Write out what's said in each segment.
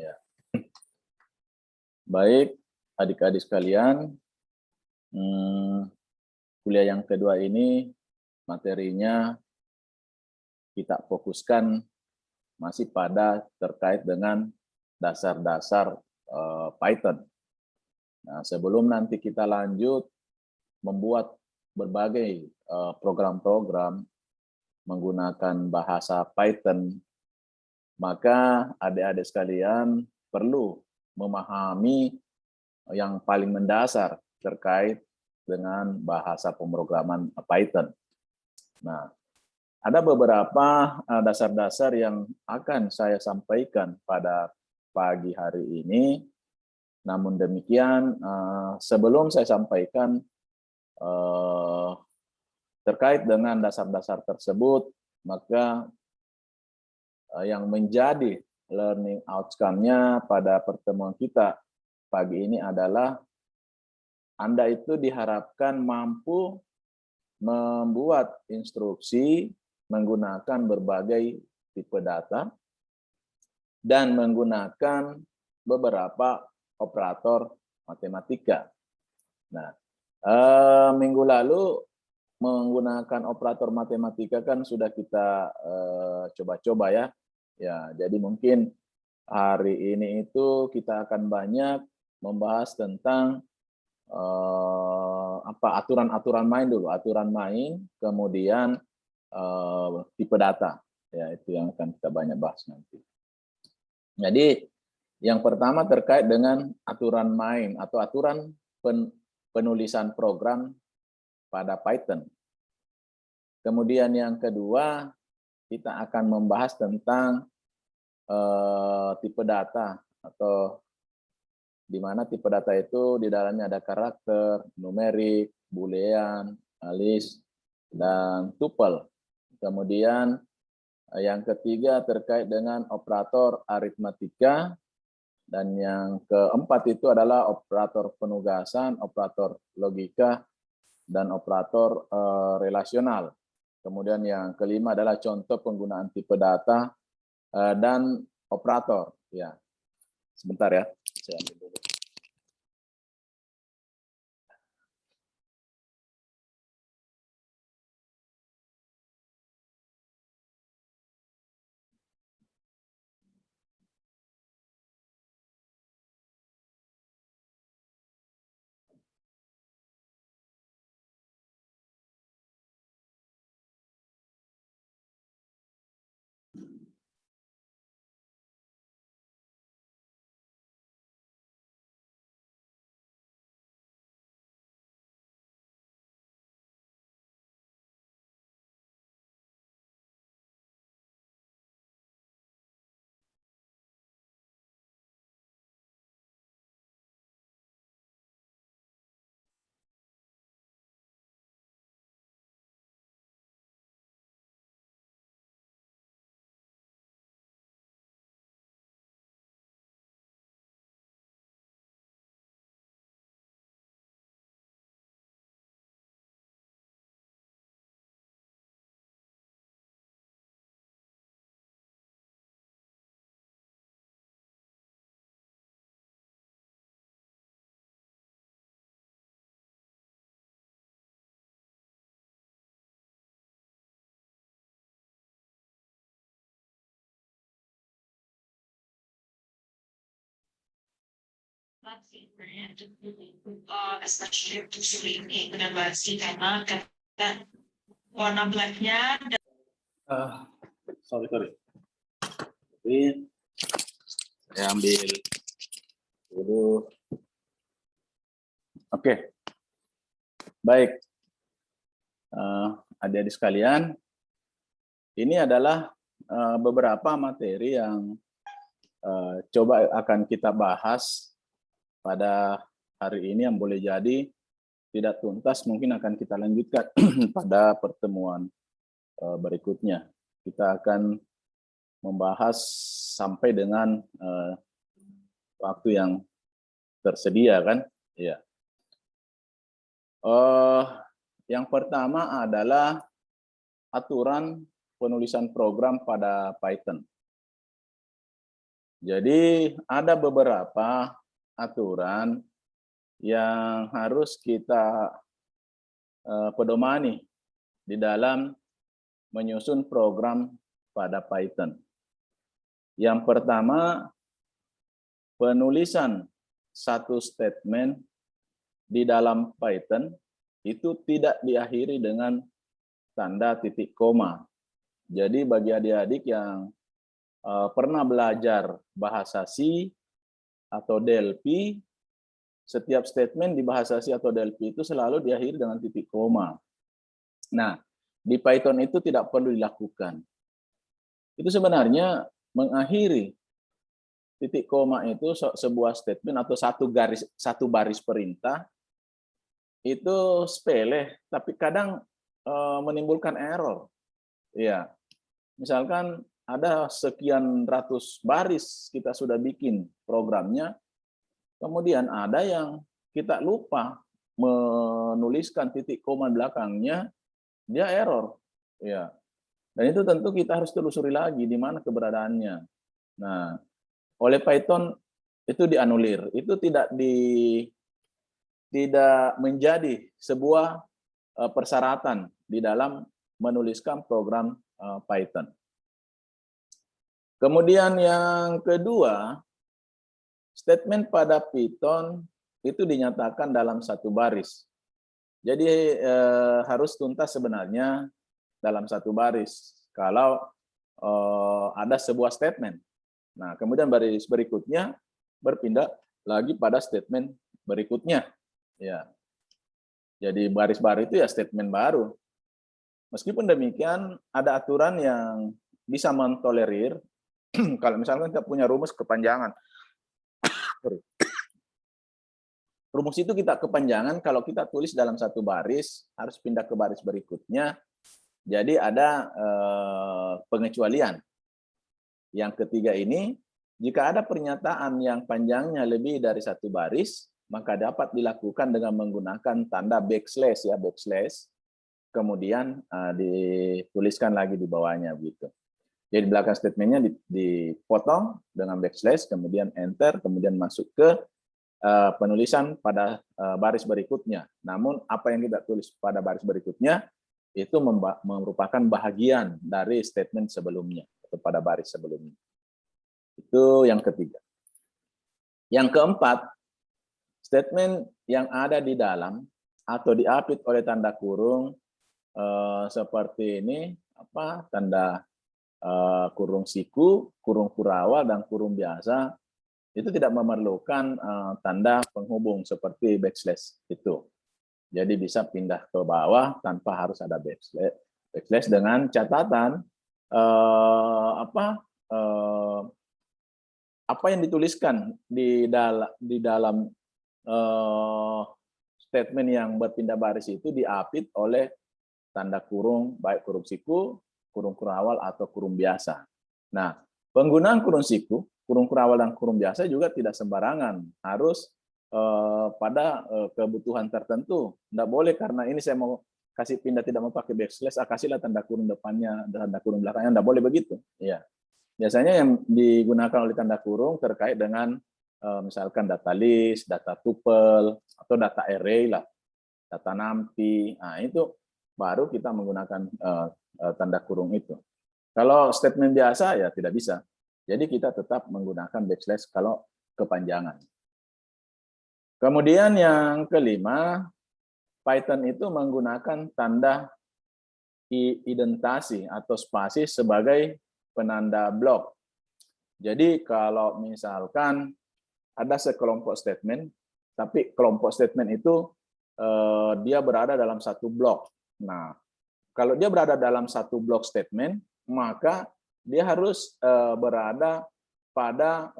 Ya. Baik, adik-adik sekalian, kuliah yang kedua ini materinya kita fokuskan masih pada terkait dengan dasar-dasar Python. Nah, sebelum nanti kita lanjut membuat berbagai program-program menggunakan bahasa Python, maka adik-adik sekalian perlu memahami yang paling mendasar terkait dengan bahasa pemrograman Python. Nah, ada beberapa dasar-dasar yang akan saya sampaikan pada pagi hari ini. Namun demikian, sebelum saya sampaikan terkait dengan dasar-dasar tersebut, maka yang menjadi learning outcome-nya pada pertemuan kita pagi ini adalah Anda itu diharapkan mampu membuat instruksi menggunakan berbagai tipe data dan menggunakan beberapa operator matematika. Nah, minggu lalu menggunakan operator matematika kan sudah kita coba-coba ya. Ya, jadi mungkin hari ini itu kita akan banyak membahas tentang aturan-aturan main dulu, aturan main, kemudian tipe data. Ya, itu yang akan kita banyak bahas nanti. Jadi, yang pertama terkait dengan aturan main atau aturan penulisan program pada Python. Kemudian yang kedua, kita akan membahas tentang tipe data atau di mana tipe data itu di dalamnya ada karakter, numerik, boolean, list, dan tuple. Kemudian yang ketiga terkait dengan operator aritmatika, dan yang keempat itu adalah operator penugasan, operator logika, dan operator relasional. Kemudian yang kelima adalah contoh penggunaan tipe data dan operator. Ya, sebentar ya, saya ambil dulu. Especially to ini benar-benar karena kata warna blacknya. Sorry. Tapi saya ambil dulu. Oke. Baik. Adik-adik sekalian, ini adalah beberapa materi yang coba akan kita bahas pada hari ini, yang boleh jadi tidak tuntas, mungkin akan kita lanjutkan pada pertemuan berikutnya. Kita akan membahas sampai dengan waktu yang tersedia kan? Iya. Yang pertama adalah aturan penulisan program pada Python. Jadi ada beberapa aturan yang harus kita pedomani di dalam menyusun program pada Python. Yang pertama, penulisan satu statement di dalam Python itu tidak diakhiri dengan tanda titik koma. Jadi bagi adik-adik yang pernah belajar bahasa C atau DLP, setiap statement di bahasa C atau DLP itu selalu diakhiri dengan titik koma. Nah, di Python itu tidak perlu dilakukan. Itu sebenarnya mengakhiri titik koma itu sebuah statement atau satu baris perintah itu sepele, tapi kadang menimbulkan error. Ya, misalkan ada sekian ratus baris kita sudah bikin programnya, kemudian ada yang kita lupa menuliskan titik koma belakangnya, dia error. Ya, dan itu tentu kita harus telusuri lagi di mana keberadaannya. Nah, oleh Python itu dianulir, itu tidak menjadi sebuah persyaratan di dalam menuliskan program Python. Kemudian yang kedua, statement pada Python itu dinyatakan dalam satu baris. Jadi harus tuntas sebenarnya dalam satu baris kalau ada sebuah statement. Nah, kemudian baris berikutnya berpindah lagi pada statement berikutnya. Ya. Jadi baris baru itu ya statement baru. Meskipun demikian, ada aturan yang bisa mentolerir kalau misalkan kita punya rumus kepanjangan. Rumus itu kita kepanjangan, kalau kita tulis dalam satu baris, harus pindah ke baris berikutnya. Jadi ada pengecualian. Yang ketiga ini, jika ada pernyataan yang panjangnya lebih dari satu baris, maka dapat dilakukan dengan menggunakan tanda backslash, ya backslash. Kemudian dituliskan lagi di bawahnya begitu. Jadi belakang statementnya dipotong dengan backslash, kemudian enter, kemudian masuk ke penulisan pada baris berikutnya. Namun apa yang kita tulis pada baris berikutnya itu merupakan bahagian dari statement sebelumnya atau pada baris sebelumnya. Itu yang ketiga. Yang keempat, statement yang ada di dalam atau diapit oleh tanda kurung seperti ini, tanda kurung siku, kurung kurawal, dan kurung biasa, itu tidak memerlukan tanda penghubung seperti backslash itu. Jadi bisa pindah ke bawah tanpa harus ada backslash dengan catatan apa yang dituliskan di dalam statement yang berpindah baris itu diapit oleh tanda kurung, baik kurung siku, kurung kurawal, atau kurung biasa. Nah, penggunaan kurung siku, kurung kurawal, dan kurung biasa juga tidak sembarangan. Harus pada kebutuhan tertentu. Tidak boleh karena ini saya mau kasih pindah tidak mau pakai backslash, kasihlah tanda kurung depannya, tanda kurung belakangnya. Tidak boleh begitu. Ya. Biasanya yang digunakan oleh tanda kurung terkait dengan misalkan data list, data tuple, atau data array lah, data numpy. Nah, itu baru kita menggunakan tanda kurung itu. Kalau statement biasa ya tidak bisa. Jadi kita tetap menggunakan backslash kalau kepanjangan. Kemudian yang kelima, Python itu menggunakan tanda identasi atau spasi sebagai penanda blok. Jadi kalau misalkan ada sekelompok statement, tapi kelompok statement itu dia berada dalam satu blok. Nah, kalau dia berada dalam satu blok statement, maka dia harus berada pada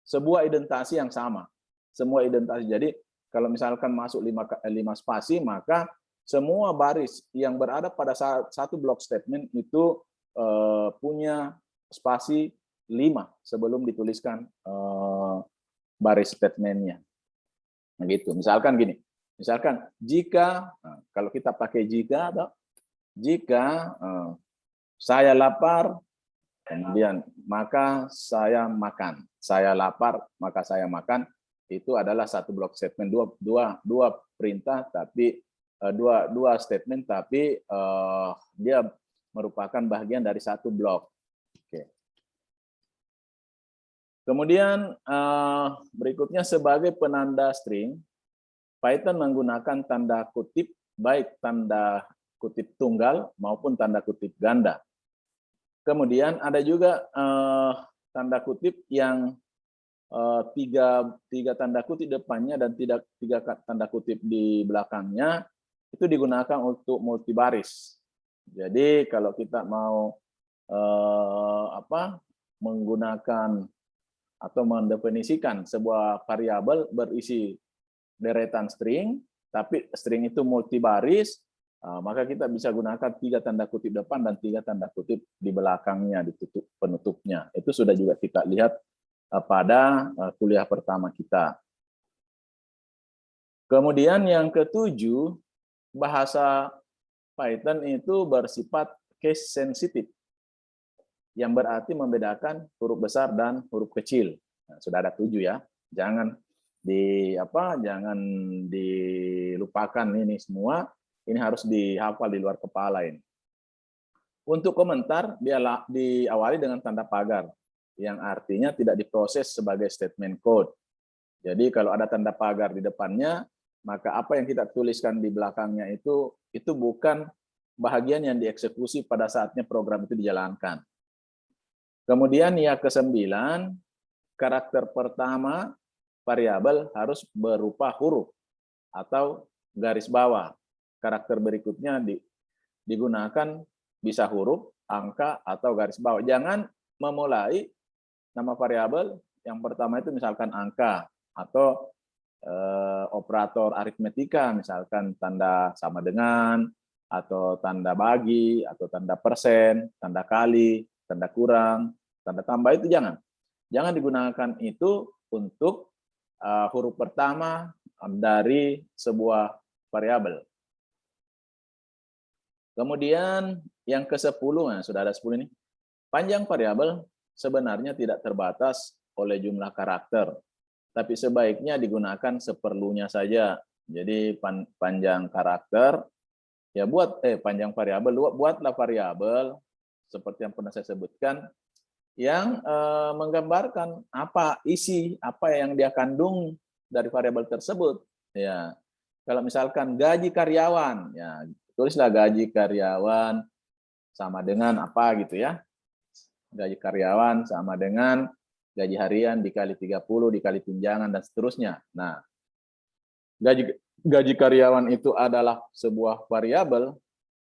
sebuah identasi yang sama. Semua identasi. Jadi kalau misalkan masuk 5 spasi, maka semua baris yang berada pada satu blok statement itu punya spasi 5 sebelum dituliskan baris statementnya. Nah, gitu. Misalkan gini. Misalkan jika, kalau kita pakai jika saya lapar, Kemudian maka saya makan, saya lapar maka saya makan, itu adalah satu blok statement, dua perintah tapi dua statement tapi dia merupakan bagian dari satu blok. Oke. Kemudian berikutnya sebagai penanda string, Python menggunakan tanda kutip baik tanda kutip tunggal maupun tanda kutip ganda. Kemudian ada juga tanda kutip yang tiga tanda kutip depannya dan tiga tanda kutip di belakangnya itu digunakan untuk multibaris. Jadi kalau kita mau menggunakan atau mendefinisikan sebuah variabel berisi deretan string, tapi string itu multibaris, maka kita bisa gunakan tiga tanda kutip depan dan tiga tanda kutip di belakangnya, ditutup penutupnya. Itu sudah juga kita lihat pada kuliah pertama kita. Kemudian yang ketujuh, bahasa Python itu bersifat case sensitive, yang berarti membedakan huruf besar dan huruf kecil. Nah, sudah ada 7 ya. Jangan jangan dilupakan ini semua. Ini harus dihafal di luar kepala ini. Untuk komentar diawali dengan tanda pagar yang artinya tidak diproses sebagai statement code. Jadi kalau ada tanda pagar di depannya, maka apa yang kita tuliskan di belakangnya itu bukan bahagian yang dieksekusi pada saatnya program itu dijalankan. Kemudian yang ke-9, karakter pertama variabel harus berupa huruf atau garis bawah. Karakter berikutnya digunakan bisa huruf, angka, atau garis bawah. Jangan memulai nama variabel yang pertama itu misalkan angka atau operator aritmetika, misalkan tanda sama dengan, atau tanda bagi, atau tanda persen, tanda kali, tanda kurang, tanda tambah, itu jangan. Jangan digunakan itu untuk huruf pertama dari sebuah variabel. Kemudian yang ke-10, nah sudah ada 10 ini. Panjang variabel sebenarnya tidak terbatas oleh jumlah karakter, tapi sebaiknya digunakan seperlunya saja. Jadi panjang karakter ya panjang variabel, buatlah variabel seperti yang pernah saya sebutkan yang menggambarkan apa isi, apa yang dia kandung dari variabel tersebut. Ya, kalau misalkan gaji karyawan, ya tulislah gaji karyawan sama dengan apa gitu ya. Gaji karyawan sama dengan gaji harian dikali 30 dikali tunjangan dan seterusnya. Nah, gaji karyawan itu adalah sebuah variabel,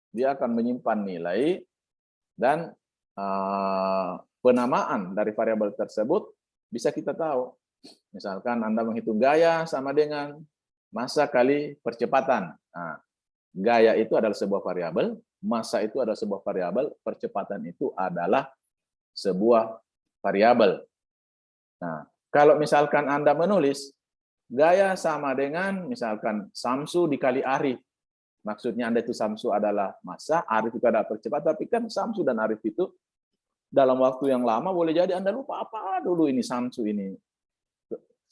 dia akan menyimpan nilai dan penamaan dari variabel tersebut bisa kita tahu. Misalkan Anda menghitung gaya sama dengan masa kali percepatan. Nah, gaya itu adalah sebuah variabel, masa itu adalah sebuah variabel, percepatan itu adalah sebuah variabel. Nah, kalau misalkan Anda menulis gaya sama dengan misalkan Samsu dikali Arif, maksudnya Anda itu Samsu adalah masa, Arif itu adalah percepatan, tapi kan Samsu dan Arif itu dalam waktu yang lama boleh jadi Anda lupa apa dulu ini Samsu ini.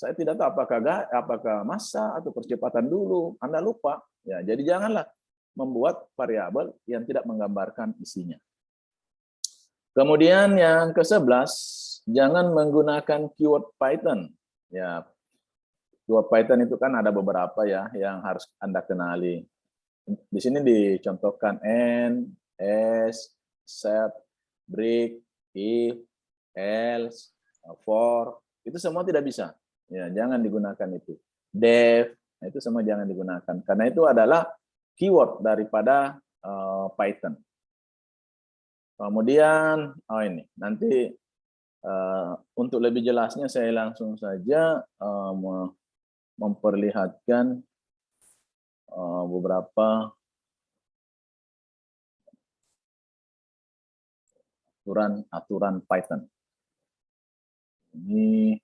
Saya tidak tahu apakah massa atau percepatan dulu, Anda lupa. Ya, jadi janganlah membuat variabel yang tidak menggambarkan isinya. Kemudian yang ke-11, jangan menggunakan keyword Python. Ya, keyword Python itu kan ada beberapa ya yang harus Anda kenali. Di sini dicontohkan and, as, set, break, if, else, for, itu semua tidak bisa. Ya, jangan digunakan itu. Def, itu semua jangan digunakan. Karena itu adalah keyword daripada Python. Kemudian, ini nanti untuk lebih jelasnya saya langsung saja memperlihatkan beberapa aturan Python. Ini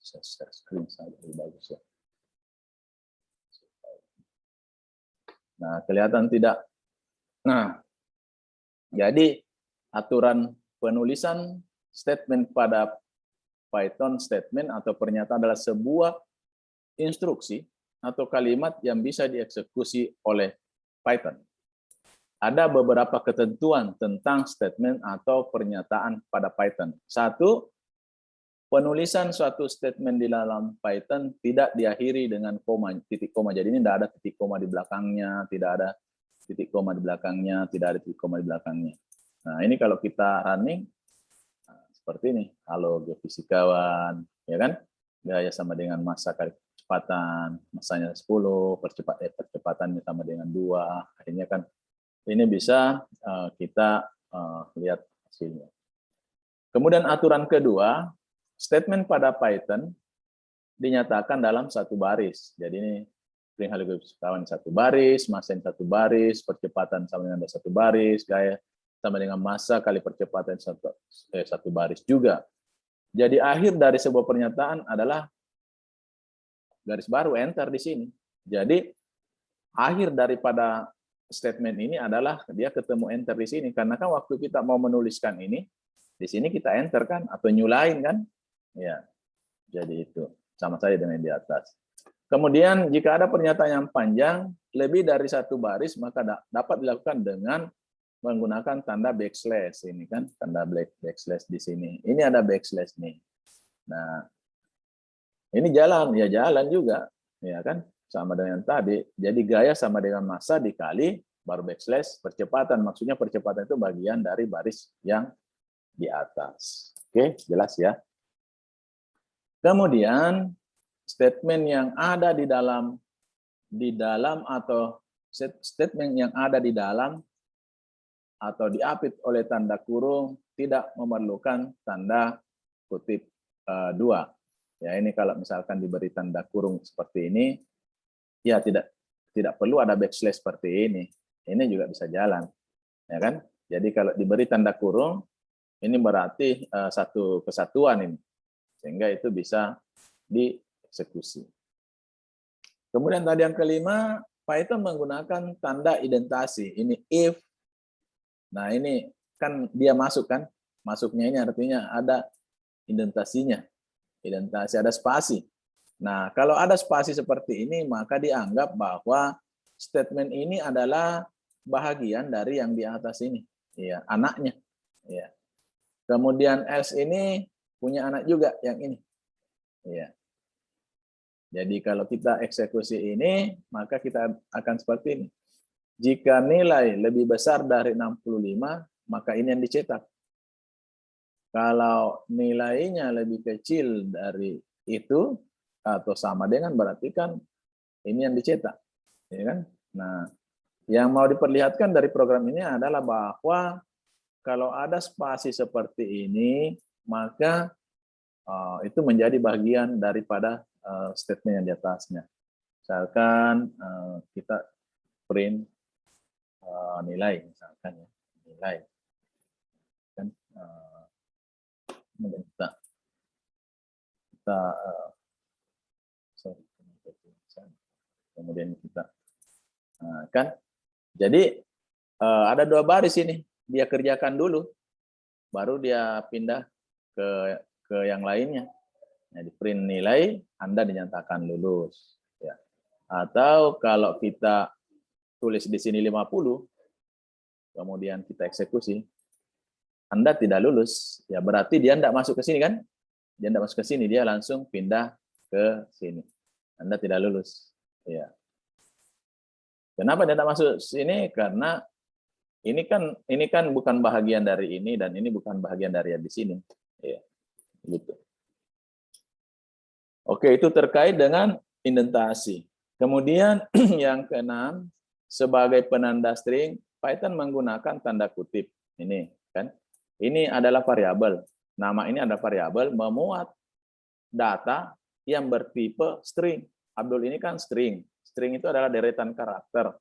saya share screen saja lebih bagus ya. Nah, kelihatan tidak? Nah, jadi aturan penulisan statement pada Python statement atau pernyataan adalah sebuah instruksi atau kalimat yang bisa dieksekusi oleh Python. Ada beberapa ketentuan tentang statement atau pernyataan pada Python. Satu, penulisan suatu statement di dalam Python tidak diakhiri dengan koma, titik koma. Jadi ini tidak ada titik koma di belakangnya, tidak ada titik koma di belakangnya, tidak ada titik koma di belakangnya. Nah, ini kalau kita running, seperti ini. Halo geofisikawan, ya kan? Gaya sama dengan massa kali kecepatan, massanya 10, percepatannya sama dengan 2. Akhirnya kan ini bisa kita lihat hasilnya. Kemudian aturan kedua, statement pada Python dinyatakan dalam satu baris. Jadi ini string halo geofisikawan satu baris, massa satu baris, percepatan sama dengan satu baris, gaya sama dengan massa kali percepatan satu baris juga. Jadi akhir dari sebuah pernyataan adalah garis baru, enter di sini. Jadi akhir daripada statement ini adalah dia ketemu enter di sini. Karena kan waktu kita mau menuliskan ini, di sini kita enter kan, atau new line kan. Ya, jadi itu. Sama saja dengan di atas. Kemudian jika ada pernyataan yang panjang, lebih dari satu baris, maka dapat dilakukan dengan menggunakan tanda backslash. Ini kan, tanda backslash di sini. Ini ada backslash nih. Nah, ini jalan, ya jalan juga. Ya kan, sama dengan tadi. Jadi gaya sama dengan massa dikali baru backslash percepatan. Maksudnya percepatan itu bagian dari baris yang di atas. Oke, jelas ya. Kemudian statement yang ada di dalam atau statement yang ada di dalam atau diapit oleh tanda kurung tidak memerlukan tanda kutip 2. Ya, ini kalau misalkan diberi tanda kurung seperti ini, ya tidak perlu ada backslash seperti ini. Ini juga bisa jalan, ya kan? Jadi kalau diberi tanda kurung, ini berarti satu kesatuan ini, sehingga itu bisa dieksekusi. Kemudian tadi yang kelima, Python menggunakan tanda identasi. Ini if. Nah ini kan dia masuk kan, masuknya ini artinya ada indentasinya. Identasi ada spasi. Nah, kalau ada spasi seperti ini, maka dianggap bahwa statement ini adalah bahagian dari yang di atas ini, ya, anaknya. Ya. Kemudian else ini punya anak juga yang ini. Ya. Jadi kalau kita eksekusi ini, maka kita akan seperti ini. Jika nilai lebih besar dari 65, maka ini yang dicetak. Kalau nilainya lebih kecil dari itu atau sama dengan, berarti kan ini yang dicetak, ya kan? Nah, yang mau diperlihatkan dari program ini adalah bahwa kalau ada spasi seperti ini, maka itu menjadi bagian daripada statement yang di atasnya. Misalkan kita print nilai, misalkan ya, nilai, kan? Kemudian kita kan, jadi ada 2 baris ini, dia kerjakan dulu, baru dia pindah ke yang lainnya. Nah, di print nilai, Anda dinyatakan lulus. Ya. Atau kalau kita tulis di sini 50, kemudian kita eksekusi, Anda tidak lulus, ya berarti dia tidak masuk ke sini kan? Dia tidak masuk ke sini, dia langsung pindah ke sini. Anda tidak lulus. Ya. Kenapa dia tidak masuk sini? Karena ini kan bukan bahagian dari ini dan ini bukan bahagian dari yang di sini. Ya. Gitu. Oke, itu terkait dengan indentasi. Kemudian yang keenam, sebagai penanda string, Python menggunakan tanda kutip. Ini kan. Ini adalah variabel. Nama ini adalah variabel memuat data yang bertipe string. Abdul ini kan string. String itu adalah deretan karakter.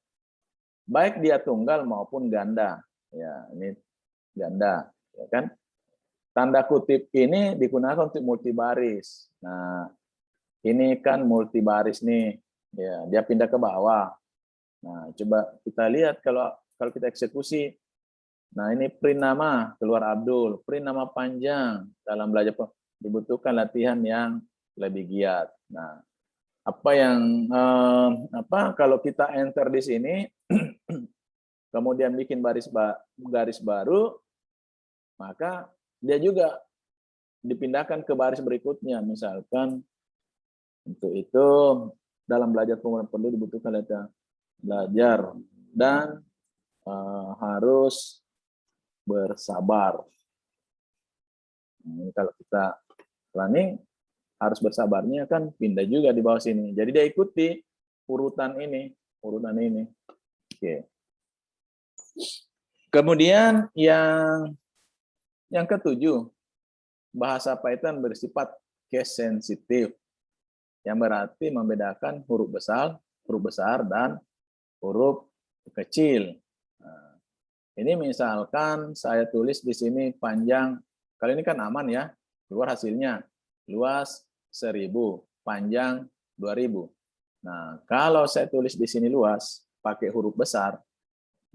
Baik dia tunggal maupun ganda. Ya, ini ganda, ya kan? Tanda kutip ini digunakan untuk multibaris. Nah, ini kan multibaris nih. Ya, dia pindah ke bawah. Nah, coba kita lihat kalau kita eksekusi. Nah, ini print nama keluar Abdul, print nama panjang dalam belajar dibutuhkan latihan yang lebih giat. Nah, apa yang kalau kita enter di sini kemudian bikin garis baru, maka dia juga dipindahkan ke baris berikutnya. Misalkan untuk itu dalam belajar penggunaan perlu dibutuhkan latihan belajar dan harus bersabar. Ini kalau kita running harus bersabarnya kan pindah juga di bawah sini. Jadi dia ikuti urutan ini. Oke. Kemudian yang ketujuh, bahasa Python bersifat case sensitif, yang berarti membedakan huruf besar dan huruf kecil. Nah, ini misalkan saya tulis di sini panjang, kali ini kan aman ya, keluar hasilnya luas 1000, panjang 2000. Nah, kalau saya tulis di sini luas pakai huruf besar,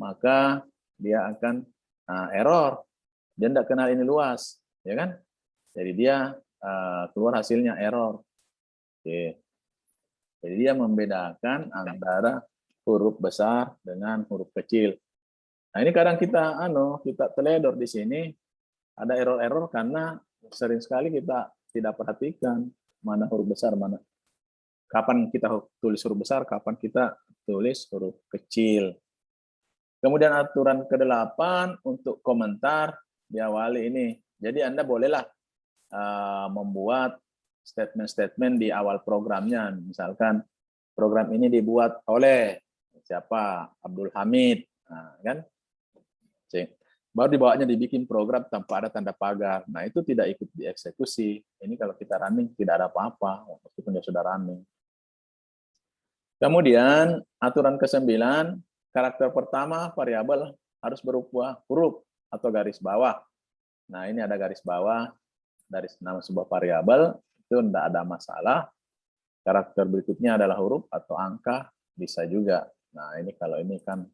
maka dia akan error. Dia tidak kenal ini luas, ya kan? Jadi dia keluar hasilnya error. Oke. Jadi dia membedakan antara huruf besar dengan huruf kecil. Nah, ini kadang kita teledor di sini, ada error-error karena sering sekali kita tidak perhatikan mana huruf besar, mana kapan kita tulis huruf besar, kapan kita tulis huruf kecil. Kemudian aturan ke-8 untuk komentar diawali ini. Jadi Anda bolehlah membuat statement-statement di awal programnya. Misalkan program ini dibuat oleh siapa? Abdul Hamid, kan? Baru dibawanya dibikin program tanpa ada tanda pagar. Nah, itu tidak ikut dieksekusi. Ini kalau kita running tidak ada apa-apa, meskipun dia sudah running. Kemudian aturan ke-9, karakter pertama variabel harus berupa huruf atau garis bawah. Nah, ini ada garis bawah dari nama sebuah variabel, itu tidak ada masalah. Karakter berikutnya adalah huruf atau angka, bisa juga. Nah, ini kalau ini kan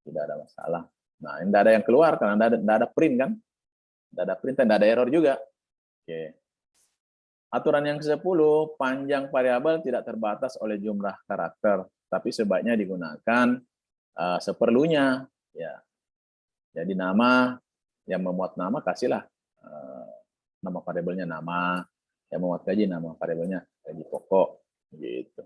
tidak ada masalah. Nah, ini tidak ada yang keluar karena tidak ada print kan? Tidak ada print dan tidak ada error juga. Oke. Aturan yang ke-10, panjang variabel tidak terbatas oleh jumlah karakter, tapi sebaiknya digunakan seperlunya. Ya. Jadi nama, yang memuat nama kasihlah nama variabelnya nama, yang memuat gaji nama variabelnya gaji pokok. Gitu.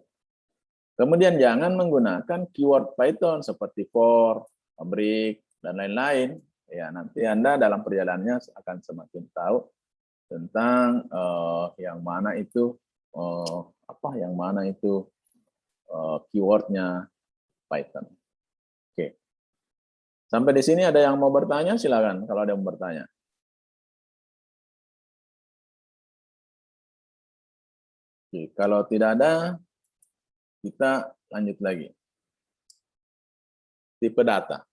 Kemudian jangan menggunakan keyword Python seperti for, break, dan lain-lain. Ya, nanti Anda dalam perjalanannya akan semakin tahu tentang yang mana itu keywordnya Python. Oke. Sampai di sini ada yang mau bertanya? Silakan kalau ada yang mau bertanya. Oke, kalau tidak ada, kita lanjut lagi. Tipe data.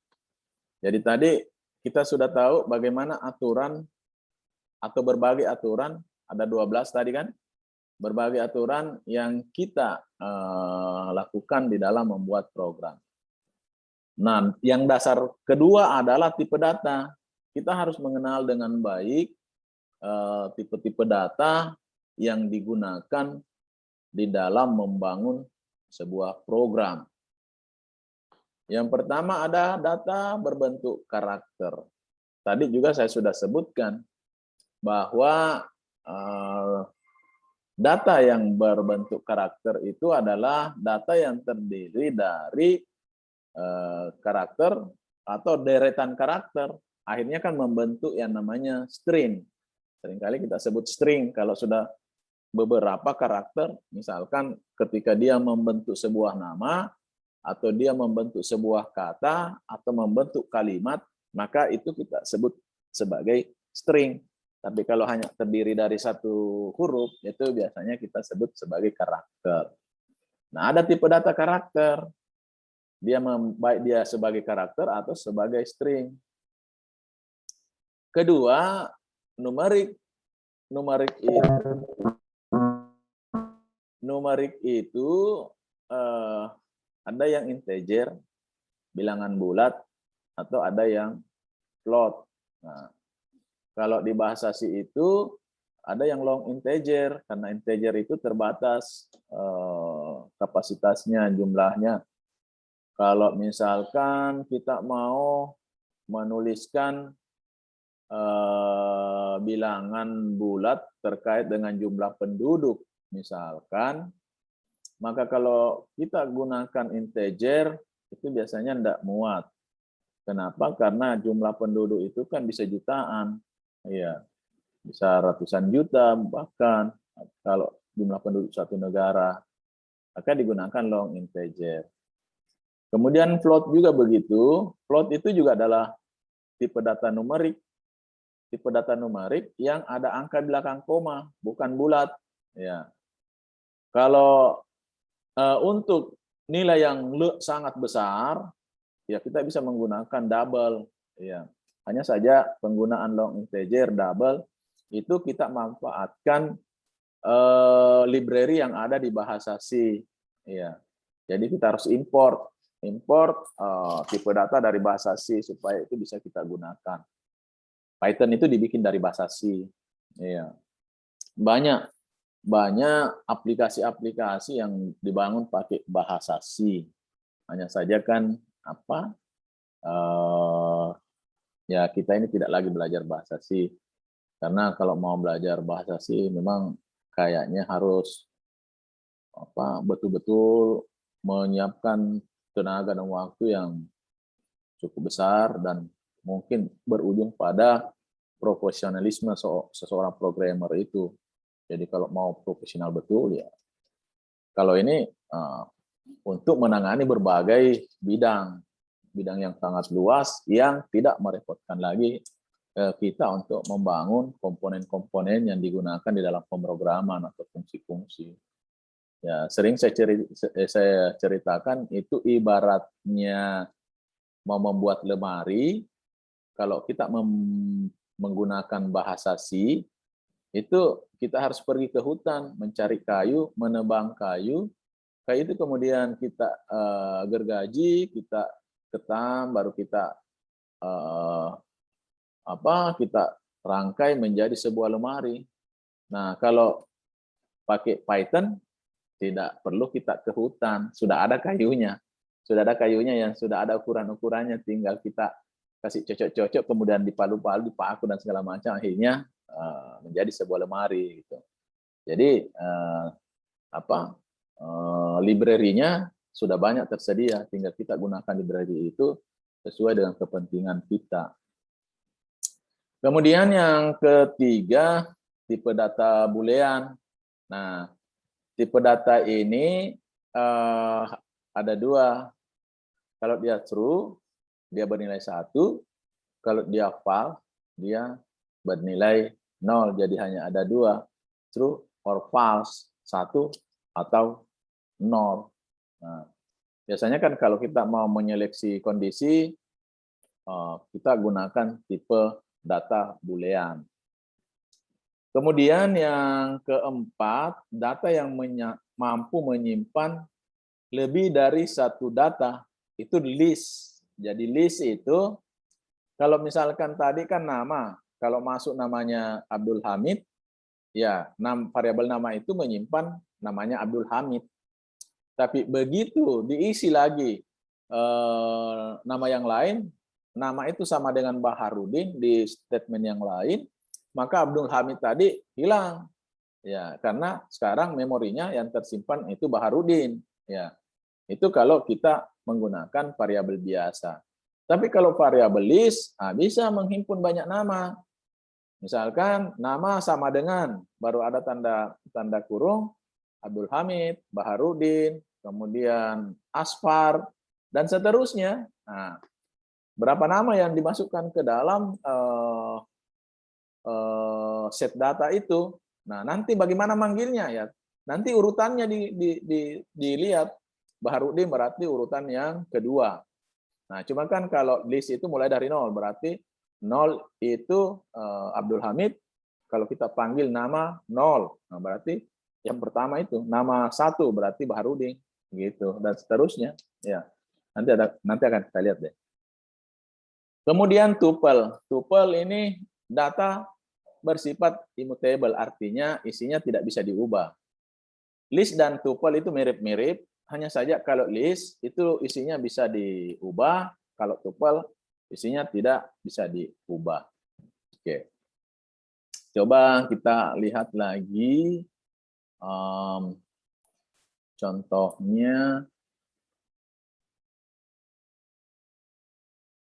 Jadi tadi kita sudah tahu bagaimana aturan atau berbagai aturan, ada 12 tadi kan, berbagai aturan yang kita lakukan di dalam membuat program. Nah, yang dasar kedua adalah tipe data. Kita harus mengenal dengan baik tipe-tipe data yang digunakan di dalam membangun sebuah program. Yang pertama ada data berbentuk karakter. Tadi juga saya sudah sebutkan bahwa data yang berbentuk karakter itu adalah data yang terdiri dari karakter atau deretan karakter. Akhirnya kan membentuk yang namanya string. Seringkali kita sebut string kalau sudah beberapa karakter, misalkan ketika dia membentuk sebuah nama, atau dia membentuk sebuah kata, atau membentuk kalimat, maka itu kita sebut sebagai string. Tapi kalau hanya terdiri dari satu huruf, itu biasanya kita sebut sebagai karakter. Nah, ada tipe data karakter. Baik dia sebagai karakter atau sebagai string. Kedua, numerik. Numerik itu ada yang integer, bilangan bulat, atau ada yang float. Nah, kalau di bahasa C itu ada yang long integer, karena integer itu terbatas kapasitasnya, jumlahnya. Kalau misalkan kita mau menuliskan bilangan bulat terkait dengan jumlah penduduk, misalkan, maka kalau kita gunakan integer, itu biasanya tidak muat. Kenapa? Karena jumlah penduduk itu kan bisa jutaan. Ya, bisa ratusan juta, bahkan kalau jumlah penduduk satu negara, maka digunakan long integer. Kemudian float juga begitu. Float itu juga adalah tipe data numerik. Tipe data numerik yang ada angka di belakang koma, bukan bulat. Ya. Kalau untuk nilai yang sangat besar, ya kita bisa menggunakan double. Ya. Hanya saja penggunaan long integer double itu kita manfaatkan library yang ada di bahasa C. Ya. Jadi kita harus import tipe data dari bahasa C supaya itu bisa kita gunakan. Python itu dibikin dari bahasa C. Ya. Banyak aplikasi-aplikasi yang dibangun pakai bahasa C. Hanya saja kan ya kita ini tidak lagi belajar bahasa C. Karena kalau mau belajar bahasa C memang kayaknya harus betul-betul menyiapkan tenaga dan waktu yang cukup besar dan mungkin berujung pada profesionalisme seseorang programmer itu. Jadi kalau mau profesional betul ya, kalau ini untuk menangani berbagai bidang yang sangat luas yang tidak merepotkan lagi kita untuk membangun komponen-komponen yang digunakan di dalam pemrograman atau fungsi-fungsi. Ya, sering saya ceritakan itu ibaratnya mau membuat lemari, kalau kita menggunakan bahasa C, itu kita harus pergi ke hutan, mencari kayu, menebang kayu itu kemudian kita gergaji, kita ketam, baru kita kita rangkai menjadi sebuah lemari. Nah, kalau pakai Python, tidak perlu kita ke hutan, sudah ada kayunya. Sudah ada kayunya yang sudah ada ukuran-ukurannya, tinggal kita kasih cocok-cocok, kemudian dipalu-palu, dipaku dan segala macam, akhirnya menjadi sebuah lemari gitu. Jadi library-nya sudah banyak tersedia, tinggal kita gunakan library itu sesuai dengan kepentingan kita. Kemudian yang ketiga, tipe data boolean. Nah, tipe data ini ada dua. Kalau dia true, dia bernilai 1. Kalau dia false, dia bernilai 0. Jadi hanya ada 2. True or false, 1 atau 0. Nah, biasanya kan kalau kita mau menyeleksi kondisi, kita gunakan tipe data boolean. Kemudian yang keempat, data yang mampu menyimpan lebih dari satu data, itu list. Jadi list itu, kalau misalkan tadi kan nama, kalau masuk namanya Abdul Hamid, ya variabel nama itu menyimpan namanya Abdul Hamid. Tapi begitu diisi lagi nama yang lain, nama itu sama dengan Baharudin di statement yang lain, maka Abdul Hamid tadi hilang. Ya, karena sekarang memorinya yang tersimpan itu Baharudin. Ya, itu kalau kita menggunakan variabel biasa. Tapi kalau variabel list, bisa menghimpun banyak nama. Misalkan nama sama dengan, baru ada tanda kurung, Abdul Hamid, Baharudin, kemudian Asfar, dan seterusnya. Nah, berapa nama yang dimasukkan ke dalam set data itu? Nah, nanti bagaimana manggilnya ya? Nanti urutannya dilihat. Baharudin berarti urutan yang kedua. Nah, cuma kan kalau list itu mulai dari 0, berarti 0 itu Abdul Hamid. Kalau kita panggil nama 0, nah berarti yang pertama itu nama 1 berarti Baharudin, gitu, dan seterusnya. Ya, nanti akan kita lihat deh. Kemudian tuple. Tuple ini data bersifat immutable, artinya isinya tidak bisa diubah. List dan tuple itu mirip-mirip, hanya saja kalau list itu isinya bisa diubah, kalau tuple isinya tidak bisa diubah. Oke. Coba kita lihat lagi contohnya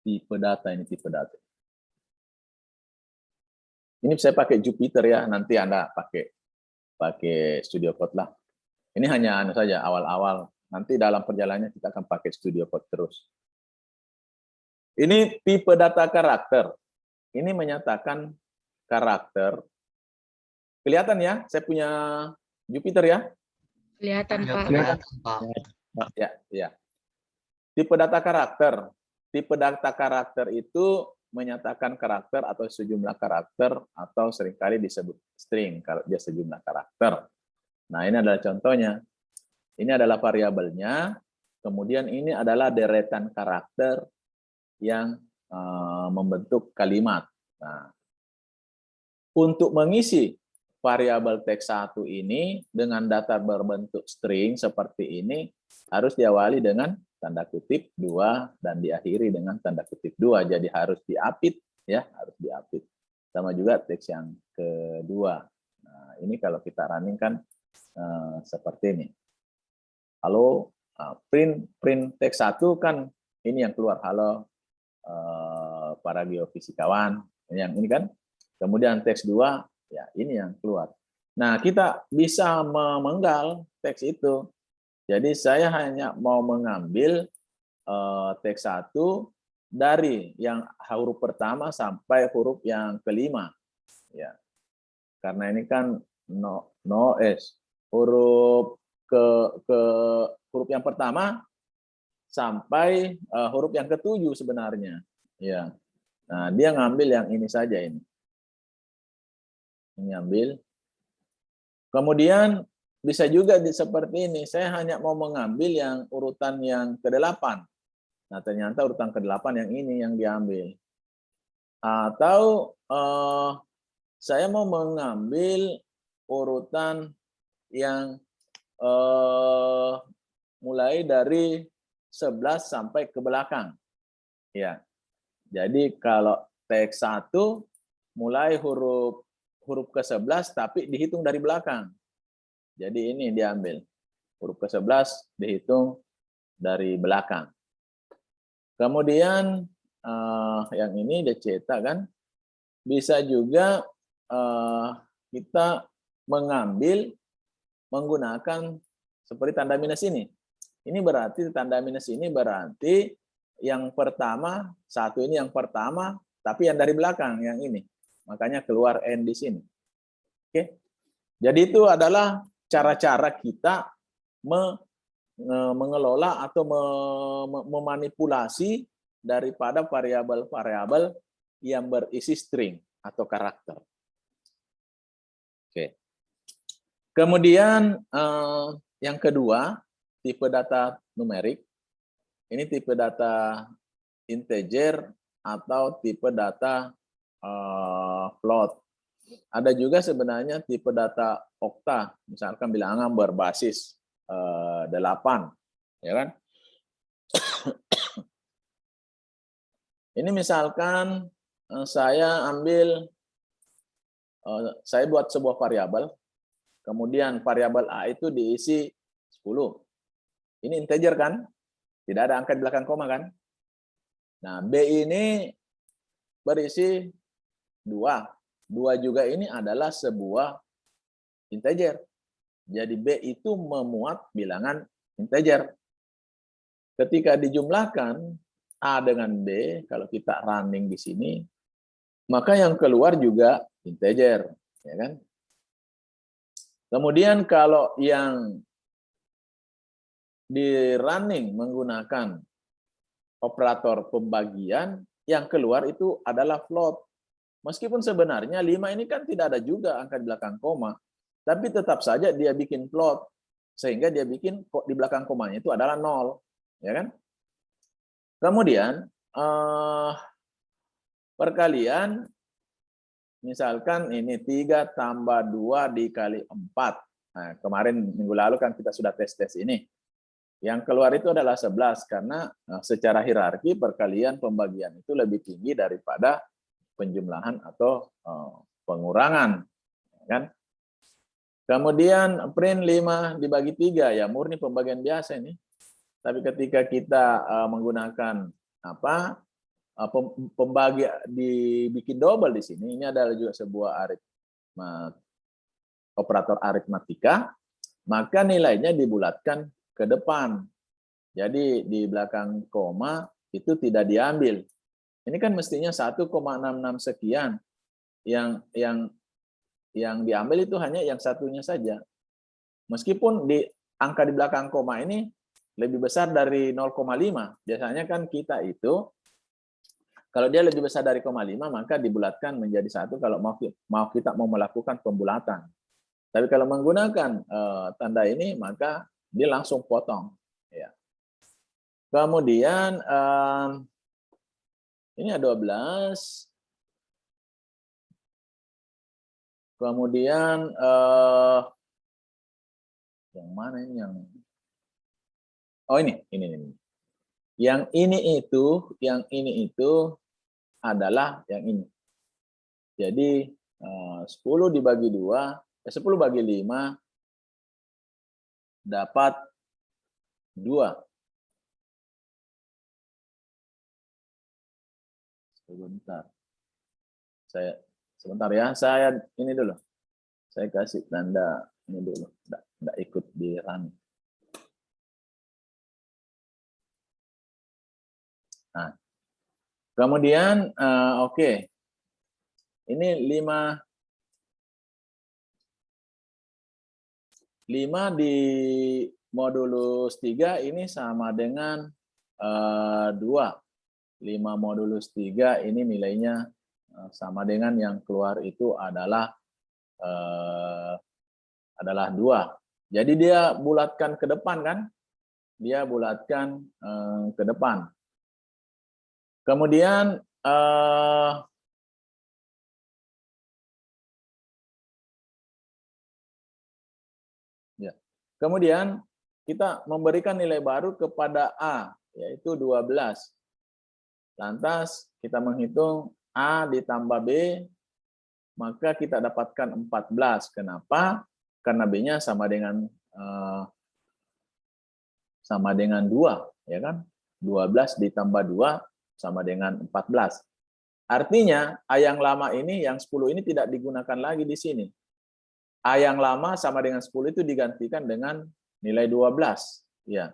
tipe data ini, tipe data. Ini saya pakai Jupyter ya, nanti Anda pakai Studio Code lah. Ini hanya saja awal-awal. Nanti dalam perjalanannya kita akan pakai Studio Code terus. Ini tipe data karakter. Ini menyatakan karakter. Kelihatan ya, saya punya Jupyter ya? Kelihatan, Pak. Kelihatan, Pak. Ya. Tipe data karakter. Tipe data karakter itu menyatakan karakter atau sejumlah karakter, atau seringkali disebut string kalau dia sejumlah karakter. Nah, ini adalah contohnya. Ini adalah variabelnya, kemudian ini adalah deretan karakter yang membentuk kalimat. Nah, untuk mengisi variabel teks 1 ini dengan data berbentuk string seperti ini, harus diawali dengan tanda kutip 2 dan diakhiri dengan tanda kutip 2. Jadi harus diapit ya, harus diapit. Sama juga teks yang kedua. Nah, ini kalau kita running kan seperti ini. Halo, print teks 1 kan ini yang keluar, halo para geofisikawan, yang ini kan. Kemudian teks 2 ya ini yang keluar. Nah, kita bisa memenggal teks itu. Jadi saya hanya mau mengambil teks 1 dari yang huruf pertama sampai huruf yang kelima. Ya. Karena ini kan no S. Huruf huruf yang pertama sampai huruf yang ketujuh sebenarnya. Ya. Nah, dia ngambil yang ini saja ini. Ini ambil. Kemudian bisa juga seperti ini, saya hanya mau mengambil yang urutan yang ke-8. Nah, ternyata urutan ke-8 yang ini yang diambil. Atau saya mau mengambil urutan yang mulai dari 11 sampai ke belakang. Ya. Jadi kalau teks 1 mulai huruf ke-11 tapi dihitung dari belakang. Jadi ini diambil. Huruf ke-11 dihitung dari belakang. Kemudian yang ini dicetak kan. Bisa juga kita mengambil menggunakan seperti tanda minus ini. Ini berarti tanda minus ini berarti yang pertama, satu ini yang pertama, tapi yang dari belakang yang ini. Makanya keluar N di sini. Oke. Jadi itu adalah cara-cara kita mengelola atau memanipulasi daripada variabel-variabel yang berisi string atau karakter. Oke. Kemudian yang kedua, tipe data numerik. Ini tipe data integer atau tipe data float. Ada juga sebenarnya tipe data okta, misalkan bilangan berbasis 8, ya kan? Ini misalkan saya ambil, saya buat sebuah variabel, kemudian variabel A itu diisi 10. Ini integer kan? Tidak ada angka di belakang koma kan? Nah, B ini berisi 2. 2 juga ini adalah sebuah integer. Jadi B itu memuat bilangan integer. Ketika dijumlahkan A dengan B, kalau kita running di sini, maka yang keluar juga integer, ya kan? Kemudian kalau yang di running menggunakan operator pembagian, yang keluar itu adalah float. Meskipun sebenarnya 5 ini kan tidak ada juga angka di belakang koma, tapi tetap saja dia bikin float, sehingga dia bikin di belakang komanya itu adalah 0. ya kan? Kemudian perkalian, misalkan ini 3 tambah 2 dikali 4. Nah, kemarin minggu lalu kan kita sudah tes ini. Yang keluar itu adalah 11 karena secara hierarki perkalian pembagian itu lebih tinggi daripada penjumlahan atau pengurangan, kan? Kemudian print 5 dibagi 3 ya murni pembagian biasa ini. Tapi ketika kita menggunakan pembagi dibikin double di sini, ini adalah juga sebuah operator aritmatika, maka nilainya dibulatkan ke depan. Jadi di belakang koma itu tidak diambil. Ini kan mestinya 1,66 sekian. Yang diambil itu hanya yang satunya saja. Meskipun di angka di belakang koma ini lebih besar dari 0,5. Biasanya kan kita itu kalau dia lebih besar dari 0,5 maka dibulatkan menjadi 1 kalau kita mau melakukan pembulatan. Tapi kalau menggunakan tanda ini maka dia langsung potong. Ya. Kemudian ini ada 12. Kemudian yang mana ini yang ini. Yang ini itu adalah yang ini. Jadi 10 dibagi 2, 10 bagi 5 dapat 2. Sebentar ya, saya ini dulu. Saya kasih tanda ini dulu, enggak ikut di run. Nah, kemudian oke. Ini 5 di modulus 3 ini sama dengan 2. 5 modulus 3 ini nilainya sama dengan yang keluar itu adalah 2. Jadi dia bulatkan ke depan kan? Dia bulatkan ke depan. Kemudian kemudian kita memberikan nilai baru kepada A, yaitu 12. Lantas kita menghitung A ditambah B, maka kita dapatkan 14. Kenapa? Karena B-nya sama dengan 2, ya kan? 12 ditambah 2 sama dengan 14. Artinya A yang lama ini, yang 10 ini tidak digunakan lagi di sini. A yang lama sama dengan 10 itu digantikan dengan nilai 12. Ya.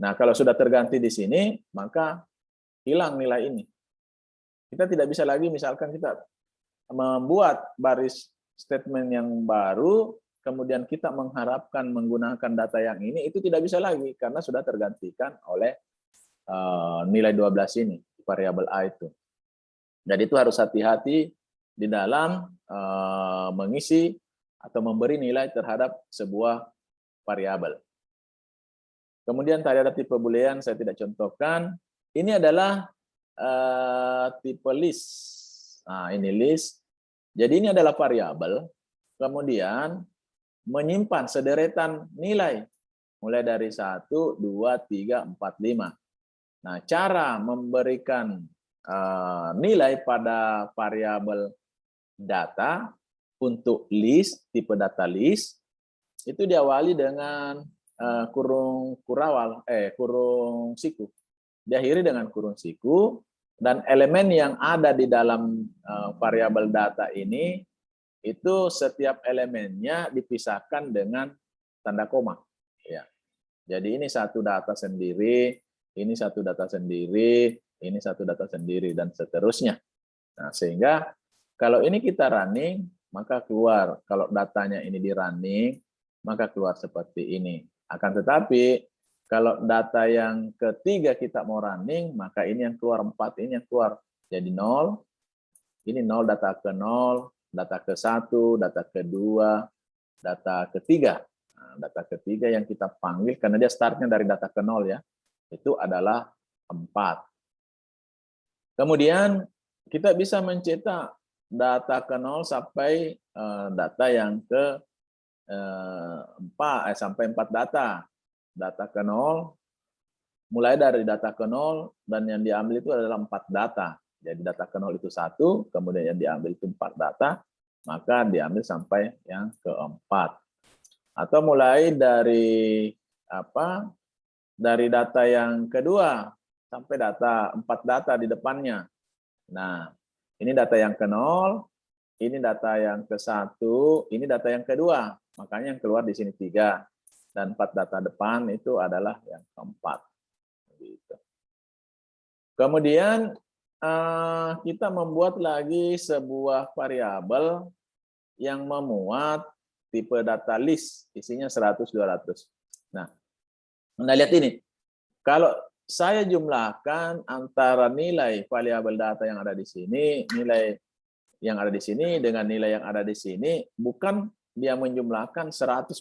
Nah, kalau sudah terganti di sini, maka hilang nilai ini. Kita tidak bisa lagi, misalkan kita membuat baris statement yang baru, kemudian kita mengharapkan menggunakan data yang ini, itu tidak bisa lagi, karena sudah tergantikan oleh nilai 12 ini, variabel A itu. Jadi itu harus hati-hati di dalam mengisi atau memberi nilai terhadap sebuah variabel. Kemudian tadi ada tipe boolean, saya tidak contohkan. Ini adalah tipe list. Nah, ini list. Jadi ini adalah variabel, kemudian menyimpan sederetan nilai, mulai dari 1, 2, 3, 4, 5. Nah, cara memberikan nilai pada variabel data untuk list, tipe data list, itu diawali dengan kurung siku. Diakhiri dengan kurung siku, dan elemen yang ada di dalam variabel data ini, itu setiap elemennya dipisahkan dengan tanda koma. Ya. Jadi ini satu data sendiri, ini satu data sendiri, ini satu data sendiri, dan seterusnya. Nah, sehingga kalau ini kita running, maka keluar. Kalau datanya ini di running, maka keluar seperti ini. Akan tetapi, kalau data yang ketiga kita mau running, maka ini yang keluar 4, ini yang keluar. Jadi 0, ini 0 data ke 0, data ke 1, data kedua, data ketiga. Nah, data ketiga yang kita panggil, karena dia startnya dari data ke 0 ya. itu adalah 4. Kemudian kita bisa mencetak data ke 0 sampai data yang ke 4 sampai 4 data. Data ke 0 mulai dari data ke 0 dan yang diambil itu adalah 4 data. Jadi data ke 0 itu 1, kemudian yang diambil itu 4 data, maka diambil sampai yang keempat. Atau mulai dari dari data yang kedua sampai data 4 data di depannya. Nah, ini data yang ke 0, ini data yang ke 1, ini data yang kedua. Makanya yang keluar di sini 3 dan 4 data depan itu adalah yang keempat. Gitu. Kemudian kita membuat lagi sebuah variabel yang memuat tipe data list, isinya 100, 200. Nah, Anda lihat ini. Kalau saya jumlahkan antara nilai variabel data yang ada di sini, nilai yang ada di sini dengan nilai yang ada di sini, bukan dia menjumlahkan 100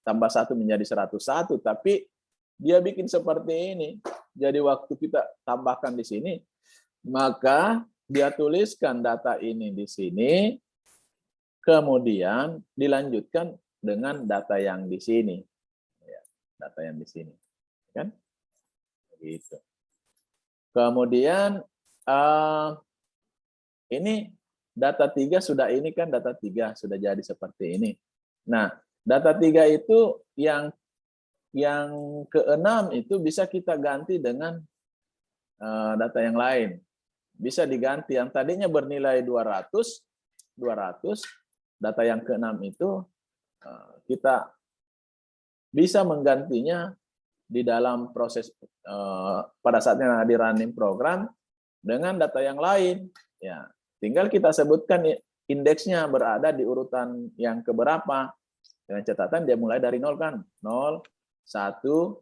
tambah 1 menjadi 101, tapi dia bikin seperti ini. Jadi waktu kita tambahkan di sini, maka dia tuliskan data ini di sini, kemudian dilanjutkan dengan data yang di sini. Data yang di sini. Kan? Gitu. Kemudian ini data 3 sudah, ini kan data 3 sudah jadi seperti ini. Nah, data 3 itu yang ke-6 itu bisa kita ganti dengan data yang lain. Bisa diganti yang tadinya bernilai 200, data yang ke-6 itu kita bisa menggantinya di dalam proses pada saatnya di running program dengan data yang lain. Ya, tinggal kita sebutkan indeksnya berada di urutan yang keberapa. Dengan catatan dia mulai dari 0 kan. 0, 1,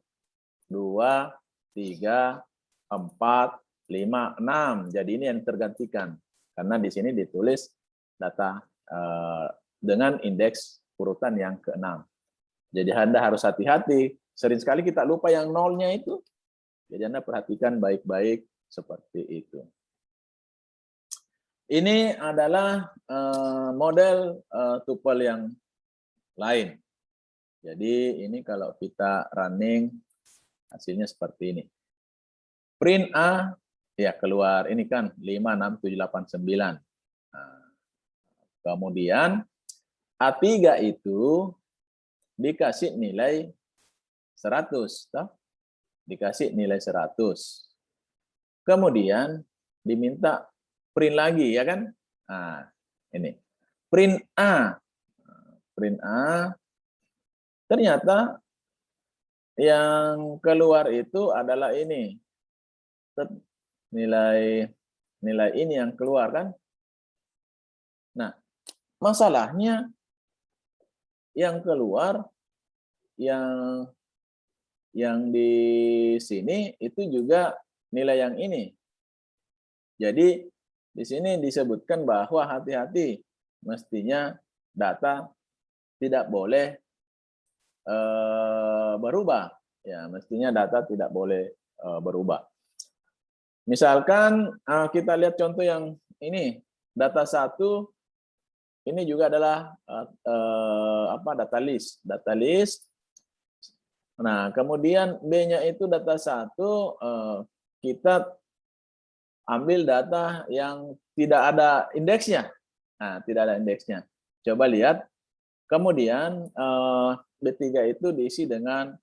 2, 3, 4, 5, 6. Jadi ini yang tergantikan. Karena di sini ditulis data dengan indeks urutan yang ke-6. Jadi Anda harus hati-hati. Sering sekali kita lupa yang nolnya itu. Jadi Anda perhatikan baik-baik seperti itu. Ini adalah model tuple yang lain. Jadi ini kalau kita running, hasilnya seperti ini. Print A, ya keluar ini kan 5, 6, 7, 8, 9. Nah, kemudian A3 itu dikasih nilai 100. Toh? Dikasih nilai 100. Kemudian diminta print lagi, ya kan? Nah, ini. Print A. Print A. Ternyata yang keluar itu adalah ini. Nilai ini yang keluar kan. Nah, masalahnya yang keluar yang di sini itu juga nilai yang ini. Jadi di sini disebutkan bahwa hati-hati, mestinya data tidak boleh berubah. Ya, mestinya data tidak boleh berubah. Misalkan kita lihat contoh yang ini, data 1 ini juga adalah data list. Data list. Nah, kemudian B-nya itu data 1, kita ambil data yang tidak ada indeksnya. Nah, tidak ada indeksnya. Coba lihat. Kemudian B3 itu diisi dengan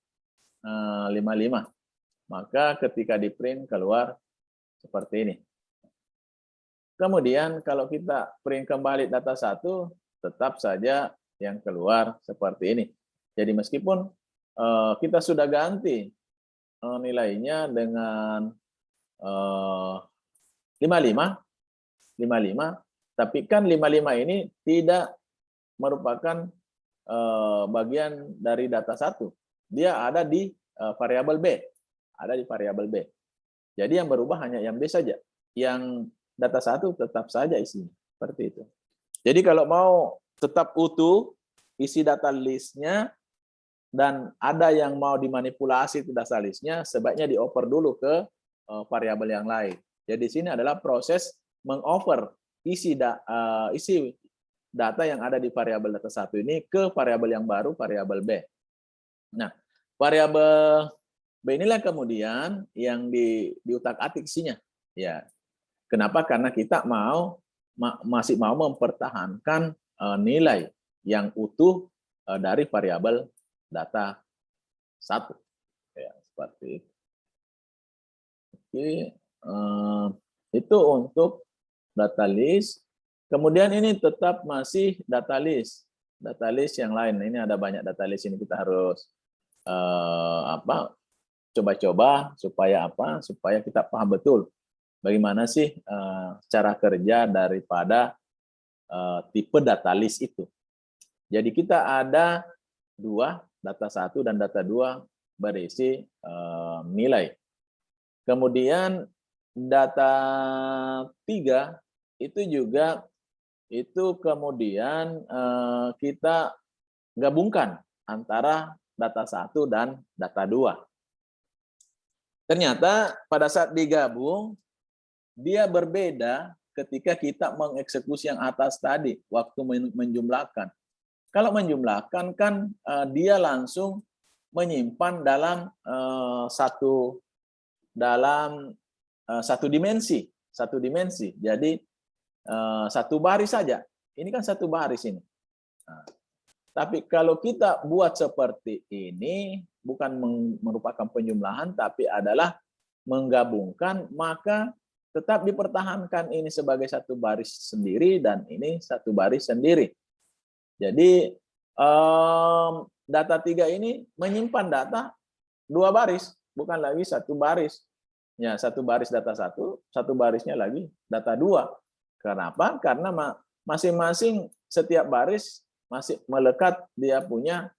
55. Maka ketika di print keluar seperti ini. Kemudian kalau kita print kembali data 1, tetap saja yang keluar seperti ini. Jadi meskipun kita sudah ganti nilainya dengan 55, tapi kan 55 ini tidak merupakan bagian dari data 1. Dia ada di variabel B. Ada di variabel B. Jadi yang berubah hanya yang B saja. Yang data 1 tetap saja isinya. Seperti itu. Jadi kalau mau tetap utuh, isi data listnya dan ada yang mau dimanipulasi itu data listnya, sebaiknya dioper dulu ke variabel yang lain. Jadi di sini adalah proses mengover isi data yang ada di variabel data 1 ini ke variabel yang baru, variabel B. Nah, variabel B inilah kemudian yang diutak-atik isinya. Ya, kenapa? Karena kita masih mau mempertahankan nilai yang utuh dari variabel data 1. Ya, seperti itu. Oke, itu untuk data list. Kemudian ini tetap masih data list yang lain. Ini ada banyak data list ini, kita harus coba-coba supaya kita paham betul bagaimana sih cara kerja daripada tipe data list itu. Jadi kita ada dua, data 1 dan data 2 berisi nilai. Kemudian data 3 itu juga kemudian kita gabungkan antara data 1 dan data 2. Ternyata pada saat digabung, dia berbeda ketika kita mengeksekusi yang atas tadi, waktu menjumlahkan. Kalau menjumlahkan kan dia langsung menyimpan dalam satu dimensi. Jadi satu baris saja. Ini kan satu baris ini. Nah, tapi kalau kita buat seperti ini, bukan merupakan penjumlahan, tapi adalah menggabungkan, maka tetap dipertahankan ini sebagai satu baris sendiri dan ini satu baris sendiri. Jadi data 3 ini menyimpan data dua baris, bukan lagi satu baris. Ya, satu baris data 1, satu barisnya lagi data 2. Kenapa? Karena masing-masing setiap baris masih melekat dia punya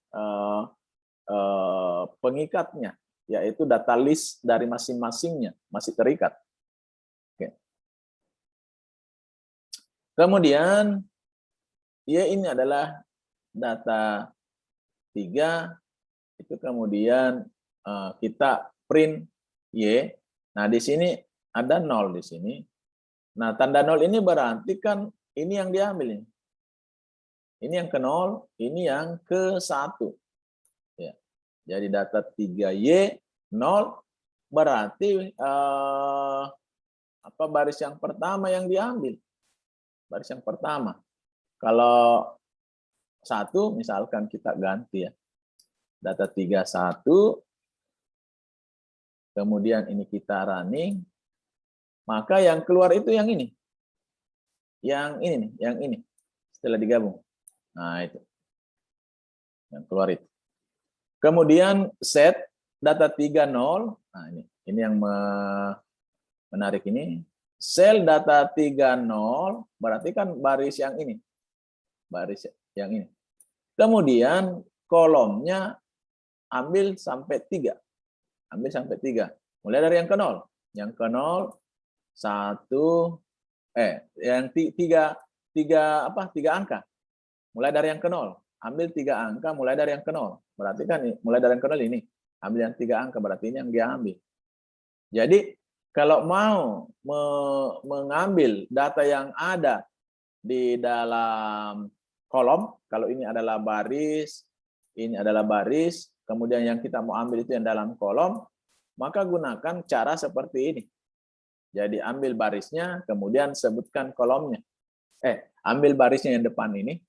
pengikatnya, yaitu data list dari masing-masingnya masih terikat. Oke. Kemudian ya, ini adalah data 3, itu kemudian kita print Y. Nah, di sini ada 0 di sini. Nah, tanda 0 ini berarti kan ini yang diambil ini. Ini yang ke 0, ini yang ke 1. Ya. Jadi data 3Y 0 berarti baris yang pertama yang diambil. Baris yang pertama. Kalau 1 misalkan kita ganti ya. Data 3 1, kemudian ini kita running, maka yang keluar itu yang ini. Yang ini nih, yang ini. Setelah digabung. Nah, itu. Yang keluar itu. Kemudian set data 3 0. Nah, ini yang menarik ini. Sel data 3 0 berarti kan baris yang ini. Baris yang ini. Kemudian kolomnya ambil sampai 3. Ambil sampai 3. Mulai dari yang ke 0. Yang ke 0 yang 3 angka. Mulai dari yang ke 0. Ambil 3 angka mulai dari yang ke 0. Berarti kan mulai dari yang ke 0 ini. Ambil yang 3 angka, berarti ini yang dia ambil. Jadi kalau mau mengambil data yang ada di dalam kolom, kalau ini adalah baris, kemudian yang kita mau ambil itu yang dalam kolom, maka gunakan cara seperti ini. Jadi ambil barisnya, kemudian sebutkan kolomnya. Ambil barisnya yang depan ini,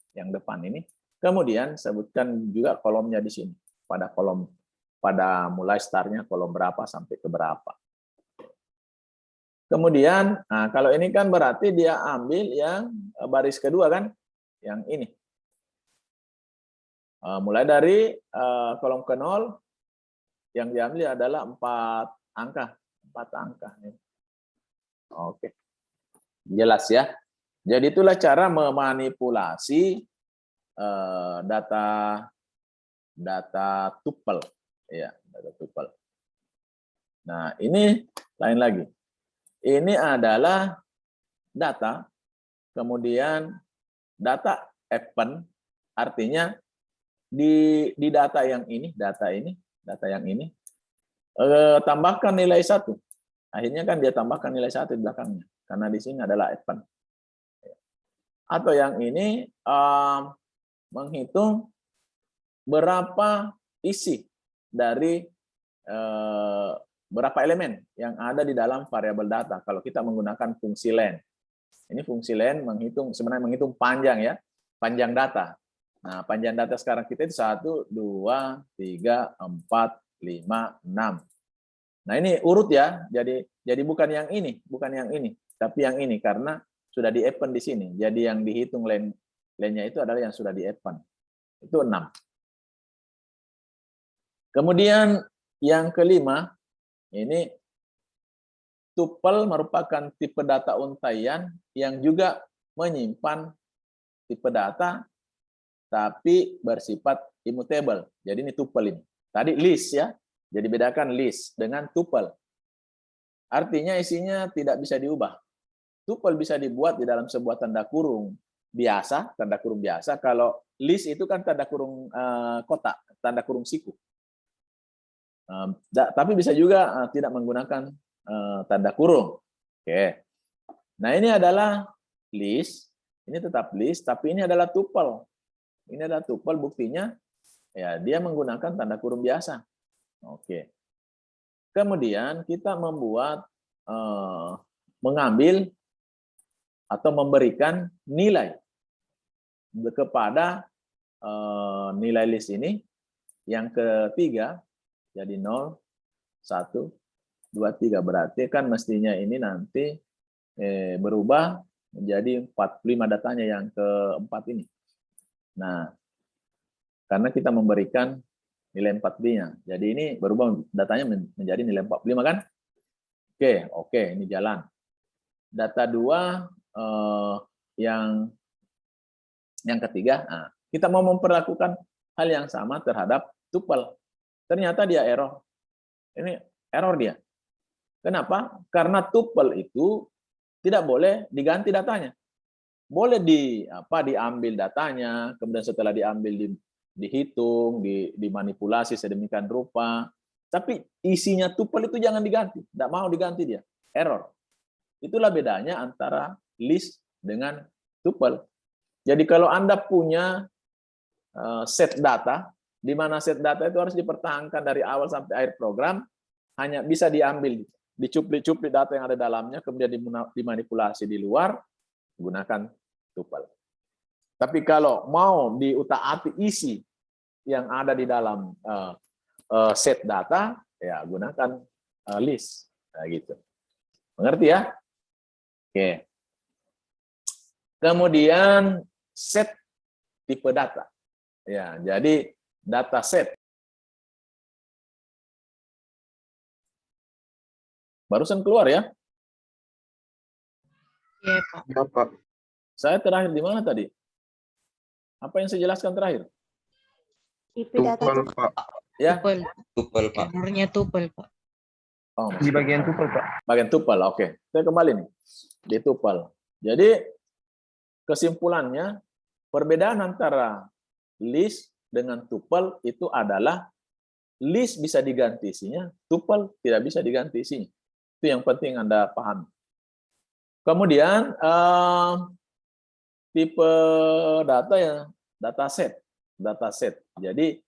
kemudian sebutkan juga kolomnya di sini. Pada mulai startnya kolom berapa sampai ke berapa. Kemudian, nah kalau ini kan berarti dia ambil yang baris kedua kan, yang ini. Mulai dari kolom ke 0, yang diambil adalah 4 angka. Oke. Jelas ya. Jadi itulah cara memanipulasi data tuple. Ya, data tuple. Nah, ini lain lagi. Ini adalah data, kemudian data append, artinya di data yang ini, tambahkan nilai 1. Akhirnya kan dia tambahkan nilai 1 di belakangnya, karena di sini adalah append. Atau yang ini menghitung berapa isi dari berapa elemen yang ada di dalam variabel data. Kalau kita menggunakan fungsi len. Ini fungsi len sebenarnya menghitung panjang ya, panjang data. Nah, panjang data sekarang kita itu 1, 2, 3, 4, 5, 6. Nah, ini urut ya. Jadi bukan yang ini, tapi yang ini karena sudah di-append di sini. Jadi yang dihitung len-nya itu adalah yang sudah di-append. Itu 6. Kemudian yang kelima, ini tuple merupakan tipe data untaian yang juga menyimpan tipe data tapi bersifat immutable. Jadi ini tuple ini. Tadi list ya. Jadi bedakan list dengan tuple. Artinya isinya tidak bisa diubah. Tuple bisa dibuat di dalam sebuah tanda kurung biasa. Kalau list itu kan tanda kurung kotak, tanda kurung siku. Tapi bisa juga tidak menggunakan tanda kurung. Oke. Nah, ini adalah list. Ini tetap list, tapi ini adalah tuple. Ini adalah tuple, buktinya ya dia menggunakan tanda kurung biasa. Oke. Kemudian kita mengambil atau memberikan nilai kepada nilai list ini. Yang ketiga, jadi 0, 1, 2, 3. Berarti kan mestinya ini nanti berubah menjadi 45 datanya yang keempat ini. Nah, karena kita memberikan nilai 4B-nya. Jadi ini berubah datanya menjadi nilai 45 kan? Oke, ini jalan. Data 2 yang ketiga, nah, kita mau memperlakukan hal yang sama terhadap tuple. Ternyata dia error. Ini error dia. Kenapa? Karena tuple itu tidak boleh diganti datanya. Boleh diambil datanya, kemudian setelah diambil dihitung, dimanipulasi sedemikian rupa. Tapi isinya tuple itu jangan diganti. Tidak mau diganti dia. Error. Itulah bedanya antara list dengan tuple. Jadi kalau Anda punya set data, di mana set data itu harus dipertahankan dari awal sampai akhir program, hanya bisa diambil, dicuplik-cuplik data yang ada dalamnya, kemudian dimanipulasi di luar, gunakan tuple. Tapi kalau mau diutak-atik isi yang ada di dalam set data, ya gunakan list. Nah, gitu. Mengerti ya? Oke. Kemudian set tipe data. Ya, jadi data set. Barusan keluar ya? Iya, Pak. Ya, Pak. Saya terakhir di mana tadi? Apa yang saya jelaskan terakhir? Tipe data Tuple, Pak. Ya. Tuple, Pak. Errornya tuple, Pak. Oh, Di bagian tuple, Pak. bagian tuple. Oke. Saya kembali nih. Di tuple. Jadi kesimpulannya perbedaan antara list dengan tuple itu adalah list bisa diganti isinya, tuple tidak bisa diganti isinya. Itu yang penting Anda pahami. Kemudian tipe data ya dataset. Jadi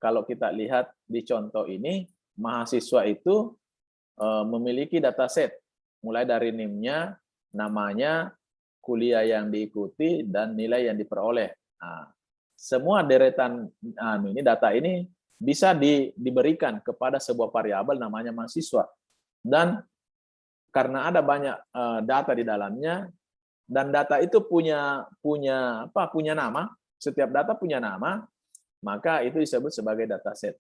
kalau kita lihat di contoh ini, mahasiswa itu memiliki dataset mulai dari NIM-nya, namanya, kuliah yang diikuti, dan nilai yang diperoleh. Nah, semua deretan ini data ini bisa diberikan kepada sebuah variabel namanya mahasiswa. Dan karena ada banyak data di dalamnya, dan data itu punya nama, setiap data punya nama, maka itu disebut sebagai dataset.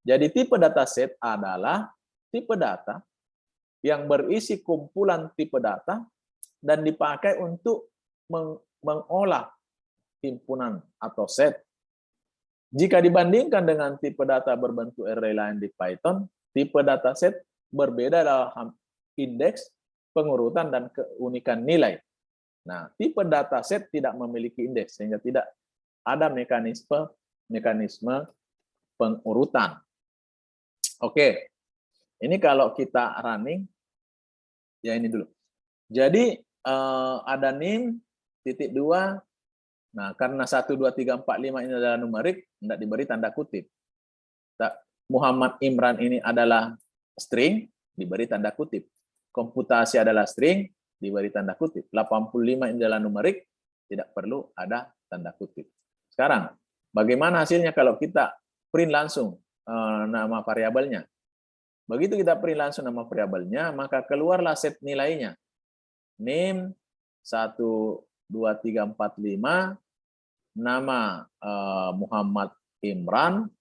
Jadi tipe dataset adalah tipe data yang berisi kumpulan tipe data dan dipakai untuk mengolah himpunan atau set. Jika dibandingkan dengan tipe data berbentuk array lain di Python, tipe dataset berbeda dalam indeks, pengurutan, dan keunikan nilai. Nah, tipe dataset tidak memiliki indeks, sehingga tidak ada mekanisme mekanisme pengurutan. Oke, ini kalau kita running, ya ini dulu. Jadi ada NIM titik 2. Nah, karena 1, 2, 3, 4, 5 ini adalah numerik, tidak diberi tanda kutip. Muhammad Imran ini adalah string, diberi tanda kutip. Komputasi adalah string, diberi tanda kutip. 85 ini adalah numerik, tidak perlu ada tanda kutip. Sekarang, bagaimana hasilnya kalau kita print langsung nama variabelnya? Begitu kita print langsung nama variabelnya, maka keluarlah set nilainya. NIM 1, 2, 3, 4, 5, nama Muhammad Imran,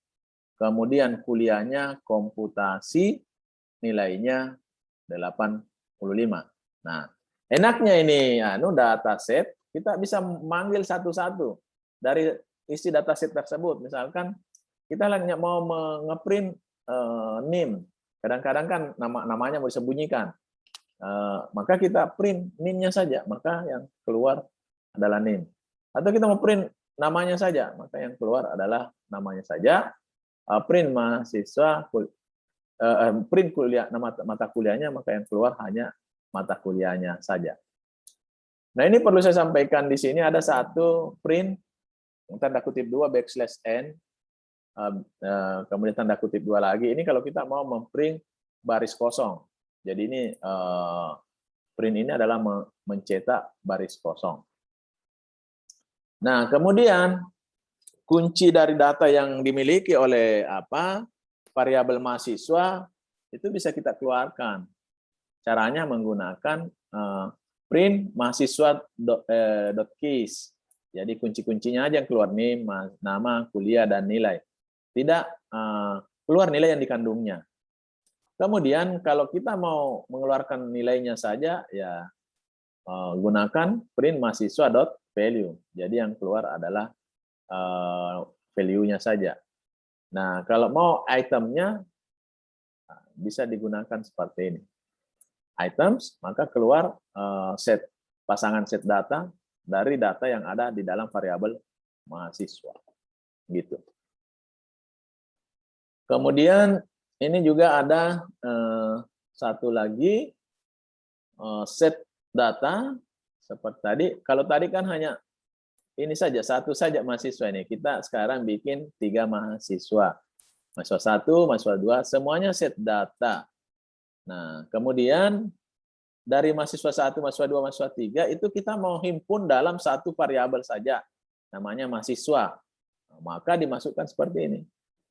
kemudian kuliahnya komputasi, nilainya 85. Nah, enaknya ini dataset, kita bisa manggil satu-satu dari isi dataset tersebut. Misalkan kita hanya mau ngeprint NIM, kadang-kadang kan namanya mau disembunyikan. Maka kita print NIM-nya saja, maka yang keluar adalah NIM. Atau kita mau print namanya saja, maka yang keluar adalah namanya saja. Print mahasiswa, print kuliah, nama mata kuliahnya, maka yang keluar hanya mata kuliahnya saja. Nah, ini perlu saya sampaikan di sini ada satu print tanda kutip 2 \n, kemudian tanda kutip 2 lagi. Ini kalau kita mau memprint baris kosong. Jadi ini print ini adalah mencetak baris kosong. Nah, kemudian kunci dari data yang dimiliki oleh variabel mahasiswa itu bisa kita keluarkan. Caranya menggunakan print mahasiswa.keys. Jadi kunci-kuncinya aja yang keluar, NIM, nama, kuliah, dan nilai. Tidak keluar nilai yang dikandungnya. Kemudian kalau kita mau mengeluarkan nilainya saja, ya gunakan print mahasiswa.value. Jadi yang keluar adalah value-nya saja. Nah, kalau mau itemnya bisa digunakan seperti ini. Items, maka keluar pasangan set data dari data yang ada di dalam variabel mahasiswa. Gitu. Kemudian ini juga ada satu lagi set data seperti tadi. Kalau tadi kan hanya ini saja, satu saja mahasiswa ini. Kita sekarang bikin 3 mahasiswa. Mahasiswa 1, mahasiswa 2, semuanya set data. Nah, kemudian dari mahasiswa 1, mahasiswa 2, mahasiswa 3 itu kita mau himpun dalam satu variabel saja. Namanya mahasiswa. Nah, maka dimasukkan seperti ini.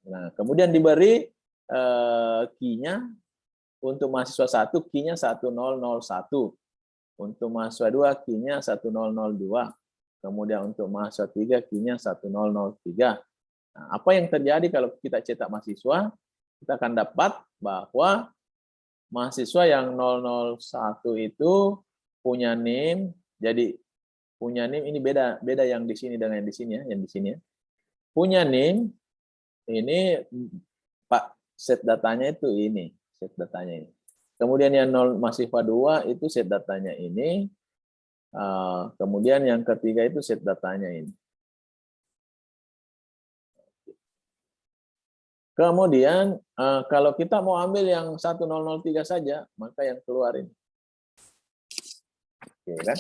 Nah, kemudian diberi key-nya untuk mahasiswa 1, key-nya 1001. Untuk mahasiswa 2, key-nya 1002. Kemudian untuk mahasiswa 3, key-nya 1003. Nah, apa yang terjadi kalau kita cetak mahasiswa? Kita akan dapat bahwa mahasiswa yang 001 itu punya NIM, jadi punya NIM ini beda yang di sini dengan yang di sini ya, yang di sini ya. Punya NIM ini Pak set datanya itu ini, set datanya ini. Kemudian yang mahasiswa 2 itu set datanya ini. Kemudian yang ketiga itu set datanya ini. Kemudian kalau kita mau ambil yang 1003 saja, maka yang keluar ini. Oke, kan?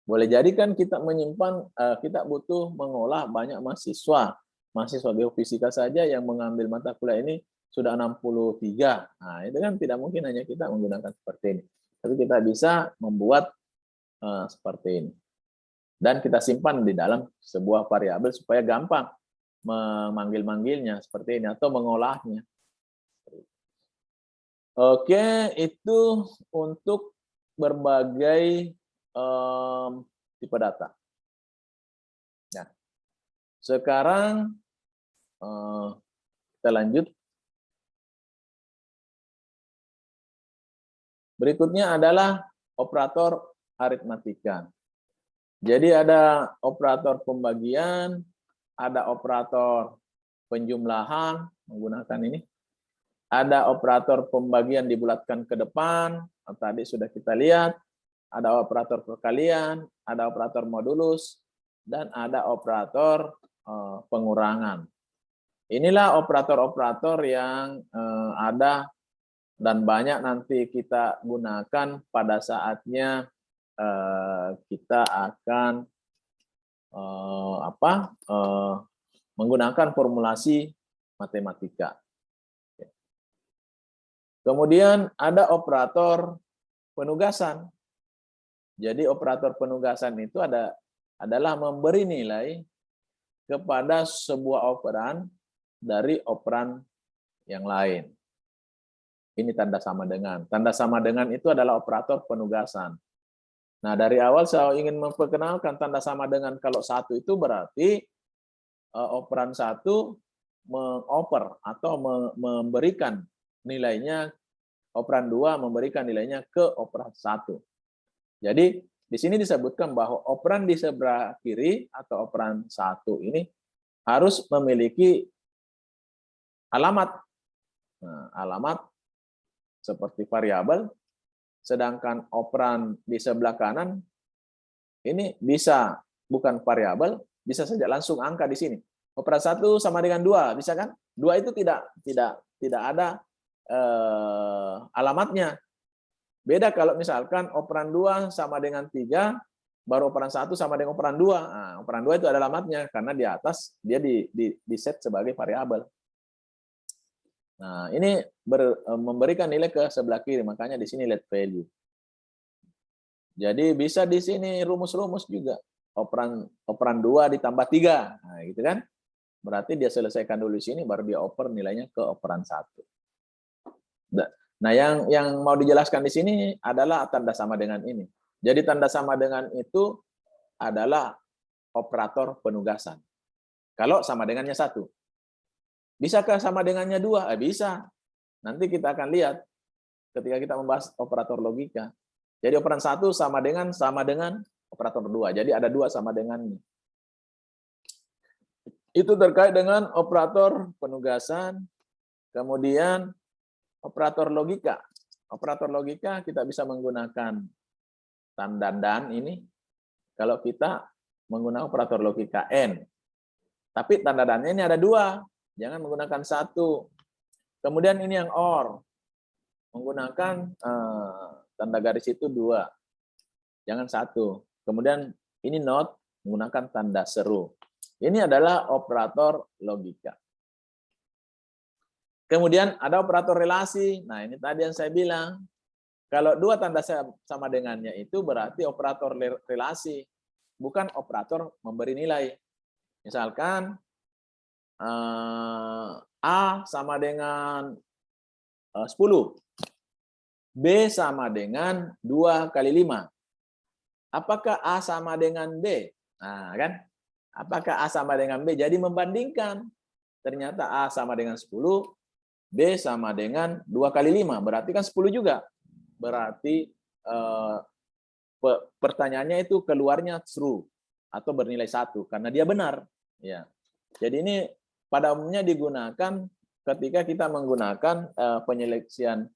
Boleh jadi kan kita menyimpan, kita butuh mengolah banyak mahasiswa. Mahasiswa geofisika saja yang mengambil mata kuliah ini sudah 63. Nah, itu kan tidak mungkin hanya kita menggunakan seperti ini. Tapi kita bisa membuat seperti ini. Dan kita simpan di dalam sebuah variabel supaya gampang memanggil-manggilnya seperti ini atau mengolahnya. Oke, itu untuk berbagai tipe data. Nah, sekarang kita lanjut. Berikutnya adalah operator aritmatika. Jadi ada operator pembagian, ada operator penjumlahan menggunakan ini, ada operator pembagian dibulatkan ke depan, tadi sudah kita lihat, ada operator perkalian, ada operator modulus, dan ada operator pengurangan. Inilah operator-operator yang ada dan banyak nanti kita gunakan pada saatnya kita akan menggunakan formulasi matematika. Kemudian ada operator penugasan. Jadi operator penugasan itu adalah memberi nilai kepada sebuah operan dari operan yang lain. Ini tanda sama dengan. Tanda sama dengan itu adalah operator penugasan. Nah, dari awal saya ingin memperkenalkan tanda sama dengan. Kalau satu itu berarti operan satu mengoper atau memberikan nilainya, operan dua memberikan nilainya ke operan satu. Jadi di sini disebutkan bahwa operan di sebelah kiri atau operan satu ini harus memiliki alamat. Nah, alamat seperti variabel, sedangkan operan di sebelah kanan ini bisa bukan variabel, bisa saja langsung angka di sini. Operan 1 sama dengan 2, bisa kan? 2 itu tidak ada alamatnya. Beda kalau misalkan operan 2 sama dengan 3, baru operan 1 sama dengan operan 2. Nah, operan 2 itu ada alamatnya, karena di atas dia di set sebagai variabel. Nah, ini memberikan nilai ke sebelah kiri, makanya di sini let value. Jadi bisa di sini rumus-rumus juga. Operan 2 ditambah 3. Nah, gitu kan? Berarti dia selesaikan dulu di sini, baru dia oper nilainya ke operan 1. Nah, yang mau dijelaskan di sini adalah tanda sama dengan ini. Jadi tanda sama dengan itu adalah operator penugasan. Kalau sama dengannya 1. Bisakah sama dengannya 2? Bisa. Nanti kita akan lihat ketika kita membahas operator logika. Jadi operan 1 sama dengan operator 2. Jadi ada 2 sama dengannya. Itu terkait dengan operator penugasan. Kemudian operator logika. Operator logika kita bisa menggunakan tanda dan ini kalau kita menggunakan operator logika N. Tapi tanda dannya ini ada 2. Jangan menggunakan 1. Kemudian ini yang OR. Menggunakan tanda garis itu 2. Jangan 1. Kemudian ini not, menggunakan tanda seru. Ini adalah operator logika. Kemudian ada operator relasi. Nah, ini tadi yang saya bilang. Kalau 2 tanda sama dengannya itu berarti operator relasi. Bukan operator memberi nilai. Misalkan A sama dengan 10. B sama dengan 2 kali 5. Apakah A sama dengan B? Nah, kan? Apakah A sama dengan B? Jadi membandingkan. Ternyata A sama dengan 10, B sama dengan 2 kali 5. Berarti kan 10 juga. Berarti pertanyaannya itu keluarnya true atau bernilai 1 karena dia benar. Ya. Jadi ini pada umumnya digunakan ketika kita menggunakan penyeleksian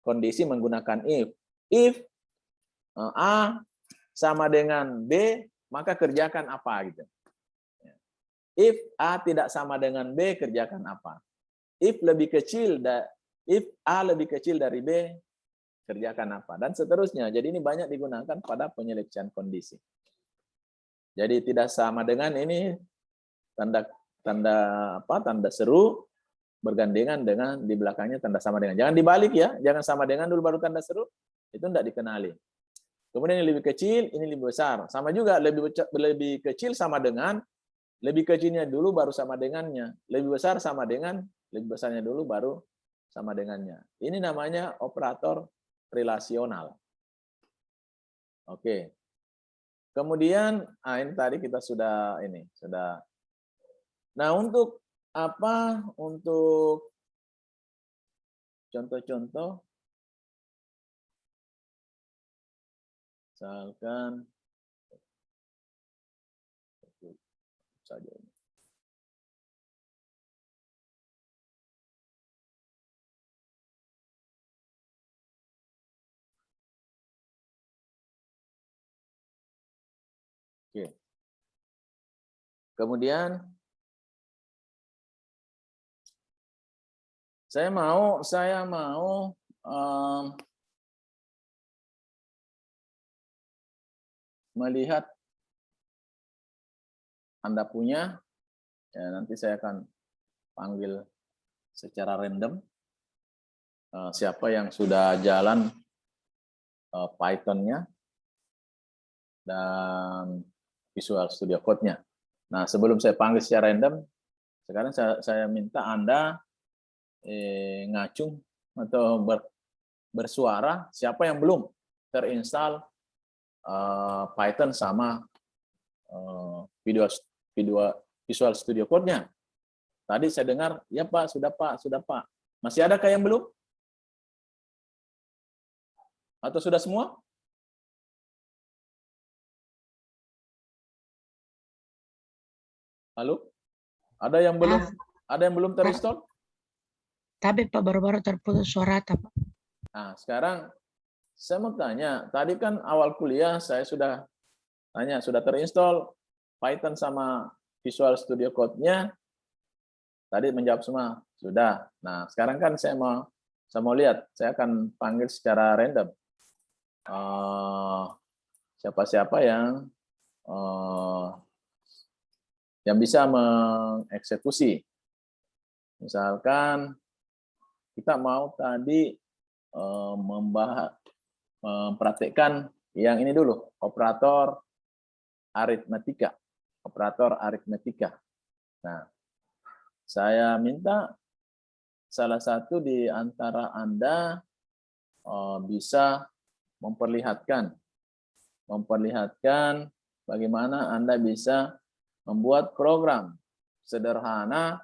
kondisi menggunakan if. If A sama dengan B, maka kerjakan apa gitu. If A tidak sama dengan B, kerjakan apa. If A lebih kecil dari B, kerjakan apa, dan seterusnya. Jadi ini banyak digunakan pada penyeleksian kondisi. Jadi tidak sama dengan ini tanda seru bergandengan dengan di belakangnya tanda sama dengan. Jangan dibalik ya, jangan sama dengan dulu baru tanda seru, itu tidak dikenali. Kemudian ini lebih kecil, ini lebih besar. Sama juga lebih kecil sama dengan, lebih kecilnya dulu baru sama dengannya. Lebih besar sama dengan, lebih besarnya dulu baru sama dengannya. Ini namanya operator relasional. Oke. Kemudian ini tadi kita sudah. Nah, untuk apa? Untuk contoh-contoh, misalkan saja ini. Oke. Kemudian Saya mau melihat Anda punya, ya nanti saya akan panggil secara random siapa yang sudah jalan Python-nya dan Visual Studio Code-nya. Nah, sebelum saya panggil secara random, sekarang saya minta Anda ngacung atau bersuara siapa yang belum terinstall Python sama Visual Studio Code-nya. Tadi saya dengar, ya Pak, sudah Pak. Masih ada yang belum? Atau sudah semua? Halo? Ada yang belum? Ada yang belum terinstall? Tapi Pak baru-baru terputus suara Pak. Nah, sekarang saya mau tanya, tadi kan awal kuliah saya sudah tanya, sudah terinstall Python sama Visual Studio Code-nya? Tadi menjawab semua, sudah. Nah, sekarang kan saya mau lihat, saya akan panggil secara random. Siapa-siapa yang bisa mengeksekusi. Misalkan kita mau tadi mempraktikkan yang ini dulu, operator aritmetika. Nah, saya minta salah satu di antara Anda bisa memperlihatkan bagaimana Anda bisa membuat program sederhana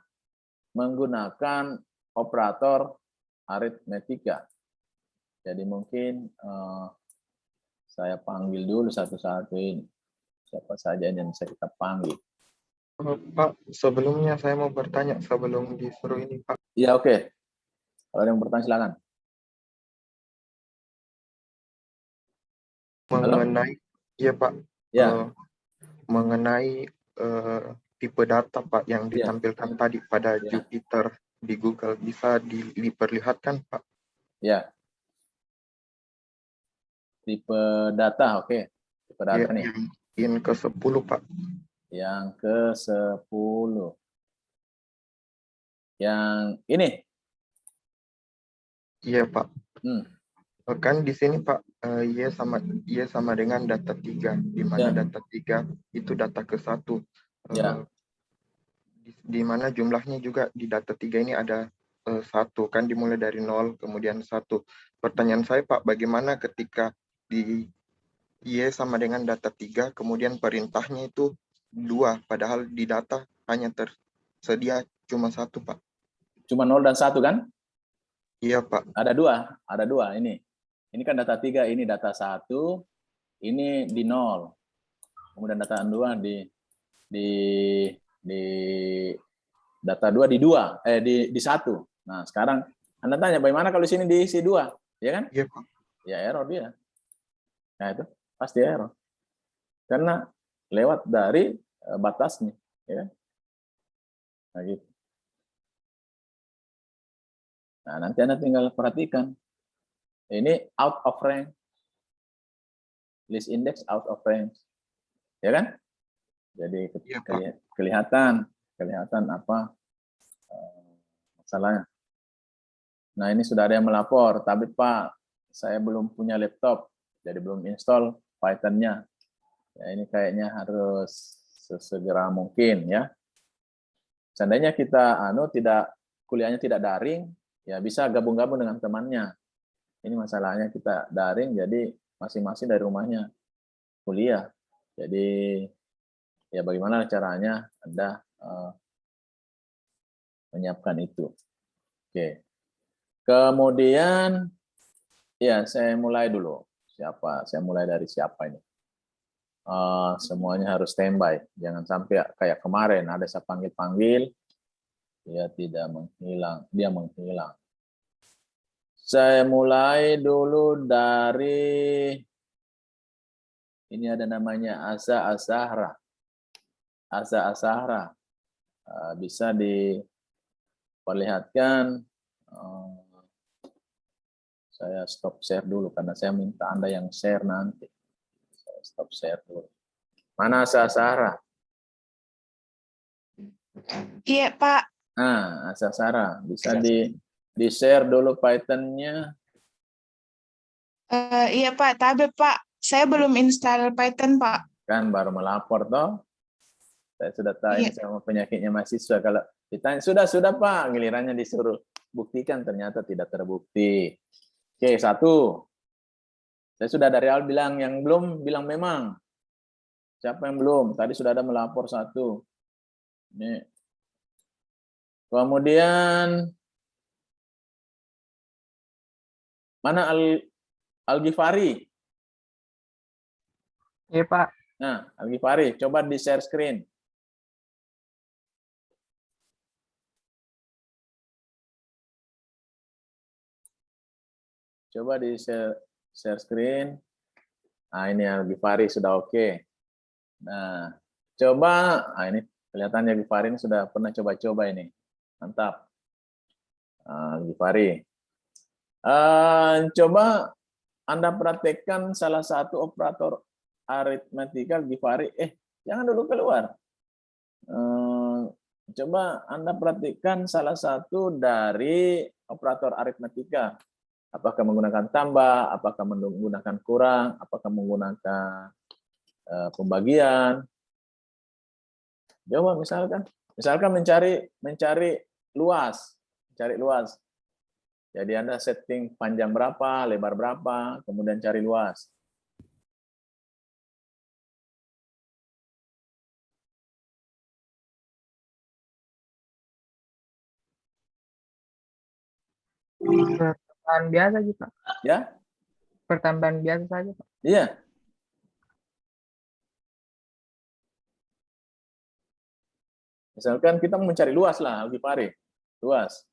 menggunakan operator aritmetika. Jadi mungkin saya panggil dulu satu-satu ini. Siapa saja yang bisa kita panggil. Pak, sebelumnya saya mau bertanya sebelum disuruh ini, Pak. Ya, oke. Kalau ada yang bertanya, silakan. Mengenai, iya Pak, Ya. mengenai tipe data Pak yang ditampilkan tadi pada Jupyter di Google, bisa diperlihatkan Pak? Ya. Tipe data, oke. Tipe data nih. Yang ke-10 Pak. Yang ke-10. Yang ini? Iya Pak. Kan di sini Pak, Y sama dengan data 3, di mana data 3 itu data ke-1. Di mana jumlahnya juga di data 3 ini ada 1, kan dimulai dari 0, kemudian 1. Pertanyaan saya Pak, bagaimana ketika di Y sama dengan data 3, kemudian perintahnya itu 2, padahal di data hanya tersedia cuma 1 Pak. Cuma 0 dan 1 kan? Iya Pak. Ada dua ini. Ini kan data 3, ini data 1, ini di 0. Kemudian data 2 di data 2 di 2, di 1. Nah, sekarang Anda tanya bagaimana kalau di sini diisi 2, ya kan? Iya Pak. Ya error dia. Nah, itu pasti error. Karena lewat dari batasnya, ya kan? Nah, gitu. Nah, nanti Anda tinggal perhatikan. Ini out of range. List index out of range. Ya kan? Jadi kelihatan apa masalahnya. Nah, ini sudah ada yang melapor, tapi Pak, saya belum punya laptop, jadi belum install Python-nya. Ya, ini kayaknya harus sesegera mungkin ya. Seandainya kita kuliahnya tidak daring, ya bisa gabung-gabung dengan temannya. Ini masalahnya kita daring, jadi masing-masing dari rumahnya kuliah. Jadi ya bagaimana caranya Anda menyiapkan itu. Oke. Kemudian ya saya mulai dulu. Saya mulai dari siapa ini? Semuanya harus standby. Jangan sampai kayak kemarin ada saya panggil-panggil, dia tidak menghilang, dia menghilang. Saya mulai dulu dari ini, ada namanya Asa Asahra. Asa Asahra bisa diperlihatkan Saya stop share dulu karena saya minta Anda yang share nanti. Saya stop share dulu. Mana Sarah? Iya, Pak. Nah, Sarah, bisa di share dulu Python-nya. Iya, Pak. Tapi, Pak, saya belum install Python, Pak. Kan baru melapor toh. Saya sudah tanya Iya. sama penyakitnya mahasiswa, kalau ditanya sudah Pak, gilirannya disuruh buktikan ternyata tidak terbukti. Oke, 1. Saya sudah dari awal bilang, yang belum bilang memang. Siapa yang belum? Tadi sudah ada melapor 1. Ini. Kemudian mana Al-Ghifari? Iya, Pak. Nah, Al-Ghifari, coba di share screen. Coba di share screen. Nah, ini Al-Ghifari sudah oke. Nah, coba, ini kelihatannya Al-Ghifari ini sudah pernah coba-coba ini. Mantap. Al-Ghifari. Coba Anda praktekkan salah satu operator aritmatika Al-Ghifari. Jangan dulu keluar. Coba Anda perhatikan salah satu dari operator aritmatika. Apakah menggunakan tambah, apakah menggunakan kurang, apakah menggunakan pembagian. Coba misalkan mencari luas, Jadi Anda setting panjang berapa, lebar berapa, kemudian cari luas. Pertambahan biasa sih, Pak. Ya? Pertambahan biasa saja, Pak. Iya. Misalkan kita mencari luas lah, Al-Ghifari. Luas.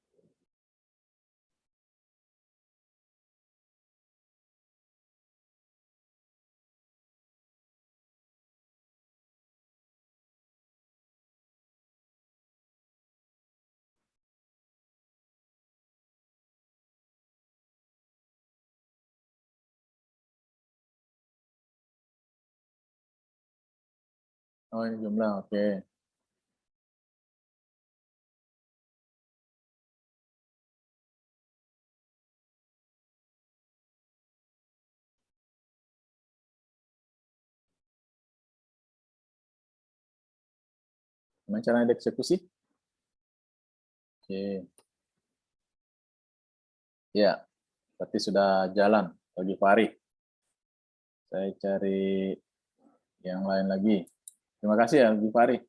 Oh, ini jumlah, oke. Gimana cara dieksekusi? Oke. Ya, berarti sudah jalan bagi Fari. Saya cari yang lain lagi. Terima kasih ya, Bagi Fari.